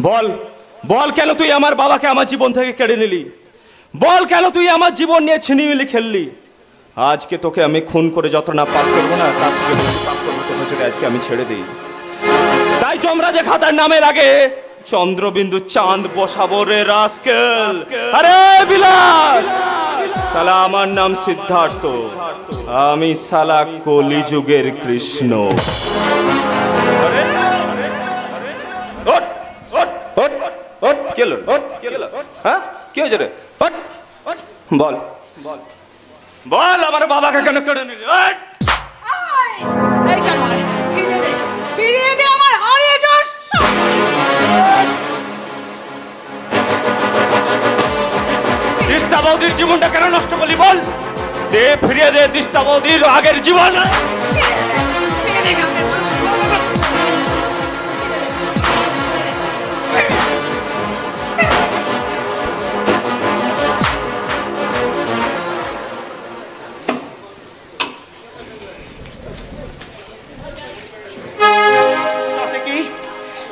Speaker 8: বল বল কেন তুই আমার বাবাকে আমার জীবন থেকে কেড়ে নিলি? বল কেন তুই আমার জীবন নিয়ে ছিনিমিলি খেললি? আজকে তোকে আমি খুন করে যত না পাপ করবো না, তার থেকে পাপ করবো তোকে যদি আজকে আমি ছেড়ে দিই। তাই যমরাজের খাতার নামের আগে চন্দ্রবিন্দু চাঁদ বসাবো রে রাস্কেল। আরে বিলাস, সালা আমার নাম সিদ্ধার্থ, আমি সালা কলিযুগের কৃষ্ণ। বল বল আমার বাবাকে কেন কেড়ে নিলি?
Speaker 6: ফিরিয়ে দে আমার হারিয়ে যাওয়া।
Speaker 8: তিস্তা বৌদির জীবনটা কেন নষ্ট করলি বল? দে ফিরিয়ে দে তিস্তা বৌদির আগের জীবন।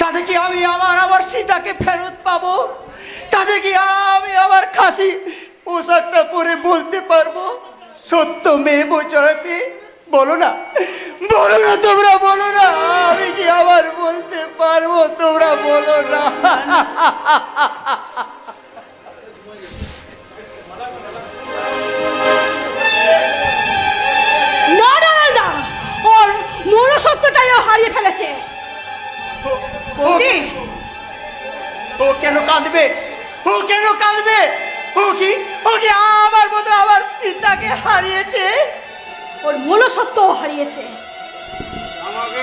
Speaker 7: তাতে কি আমি আমার সীতাকে ফেরত পাবো? তাতে কি আমি আবার খাসি পোশাকটা পরে বলতে পারবো সত্য মেয়ে বোঝাতে? বলো না তোমরা, বলো না, আমি কি আবার বলতে পারবো? তোমরা বলো না।
Speaker 6: ওর মনুষ্যত্বটাই হারিয়ে ফেলেছে।
Speaker 7: ও কেন কাঁদবে? ও কেন কাঁদবে? ও কি আমার মতো আবার সীতাকে হারিয়েছে?
Speaker 6: ওর মনসত্ব হারিয়েছে।
Speaker 3: আমাকে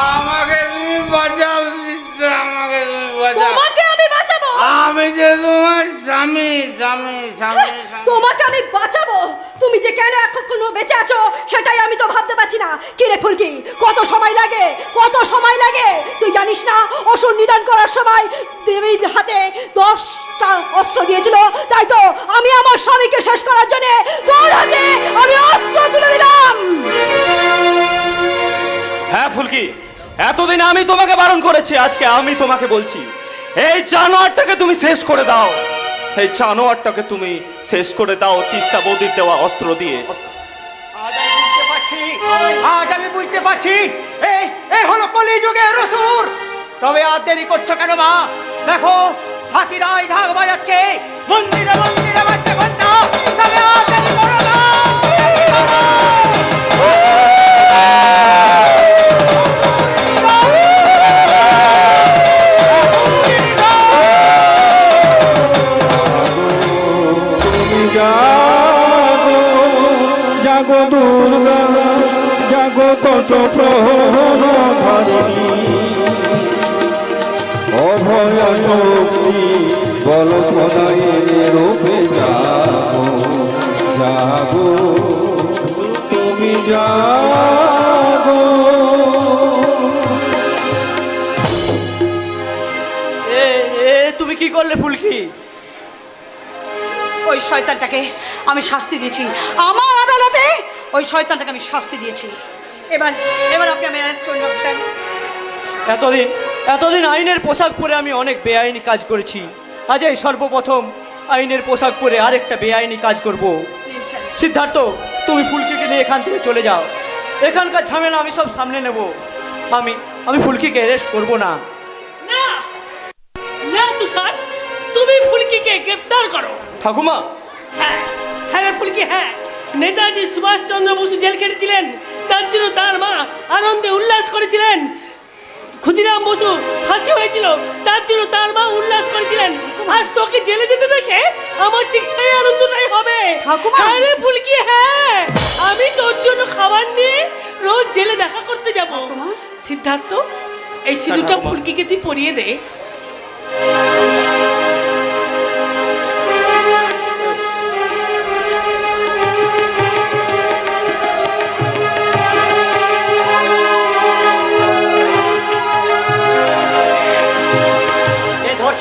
Speaker 3: আমাকে তুমি বাঁচাও সিস্টার, আমাকে তুমি বাঁচাও।
Speaker 6: তোমাকে আমি বাঁচাবো?
Speaker 3: আমি যে তোমার স্বামী স্বামী স্বামী স্বামী।
Speaker 6: তোমাকে আমি বাঁচাবো? তুমি যে কেন এখনো বেঁচে আছো সেটাই আমি তো ভাবতে পারছি না। কি রে ফুলকি, কত সময় লাগে, কত সময় লাগে? তুই জানিস না অসুর নিধন করার সময় দেবীর হাতে 10টা অস্ত্র দিয়েছিল? তাই তো আমি আমার স্বামীকে শেষ করার জন্য তোর হাতে আমি অস্ত্র তুলে দিলাম।
Speaker 8: হ্যাঁ ফুলকি, এতদিন আমি তোমাকে বারণ করেছি, আজকে আমি তোমাকে বলছি এই জানোয়ারটাকে তুমি শেষ করে দাও। এই জানোয়ারটাকে তুমি শেষ করে দাও তিস্তা বৌদির দেওয়া অস্ত্র দিয়ে।
Speaker 7: আজ আমি বুঝতে পারছি এই হলো কলিযুগের অসুর। তবে আর দেরি করছো কেন মা? দেখো ফাঁকিরাই ঢাক বাজাচ্ছে, মন্দিরে মন্দিরে বাজছে ঘন্টা। তবে আর দেরি করো না।
Speaker 11: জাগো দুর্গা জাগো কত প্রহর ধরিণী, অভয় শক্তি বল প্রদায়ের রূপে জাগো জাগো তুমি জাগো।
Speaker 7: তুমি কি করলে ফুলকি?
Speaker 6: ওই শয়তানটাকে আমি শাস্তি দিয়েছি, আমার আদালতে ওই শয়তানটাকে আমি শাস্তি দিয়েছি। এবার এবার আপনি আমি অ্যারেস্ট করুন স্যার।
Speaker 7: এতদিন আইনের পোশাক পরে আমি অনেক বেআইনি কাজ করেছি, আজ এই সর্বপ্রথম আইনের পোশাক পরে আরেকটা বেআইনি কাজ করব। সিদ্ধার্থ, তুমি ফুলকিকে নিয়ে এখান থেকে চলে যাও। এখানকার ঝামেলা আমি সব সামনে নেব। আমি ফুলকিকে অ্যারেস্ট করব না।
Speaker 1: না না তুষার, তুমি ফুলকিকে গ্রেফতার করো।
Speaker 8: ঠাকুমা,
Speaker 1: হ্যাঁ হ্যাঁ ফুলকি, হ্যাঁ নেতাজি সুভাষচন্দ্র বসু জেল কেটেছিলেন, তার জন্য তার মা আনন্দে উল্লাস করেছিলেন। ক্ষুদিরাম বসু ফাঁসি হয়েছিল, তার জন্য তার মা উল্লাস করেছিলেন। আজ তোকে জেলে যেতে দেখে আমার ঠিক সেই আনন্দটাই হবে। হ্যাঁ রে ফুলকি, হ্যাঁ আমি তোর জন্য খাবার নিয়ে রোজ জেলে দেখা করতে যাব। সিদ্ধার্থ, এই সিঁদুরটা ফুলকিকে তুই পরিয়ে দে।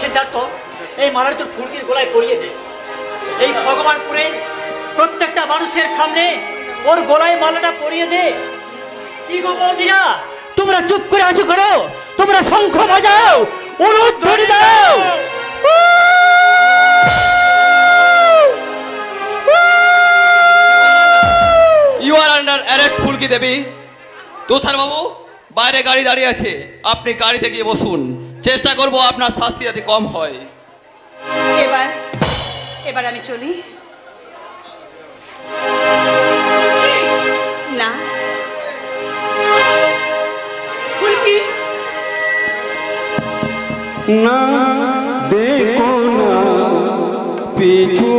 Speaker 5: সিদ্ধার্থ, এই মালাটা তুই ফুলকির গলায় পরিয়ে দে। এই ভগবানপুরে প্রত্যেকটা মানুষের সামনে ওর গলায় মালাটা পরিয়ে দে। কি গো বৌদিরা, তোমরা চুপ করে আছো কেন? তোমরা শঙ্খ বাজাও, উলুধ্বনি দাও।
Speaker 2: ইউ আর আন্ডার অ্যারেস্ট ফুলকি দেবী। তুষার বাবু, বাইরে গাড়ি দাঁড়িয়ে আছে, আপনি গাড়িতে গিয়ে বসুন। চেষ্টা করব আপনার শাস্তি যাতে কম হয়।
Speaker 6: এবার আমি চলি। না
Speaker 1: ফুলকি,
Speaker 11: না দেখো না পিছু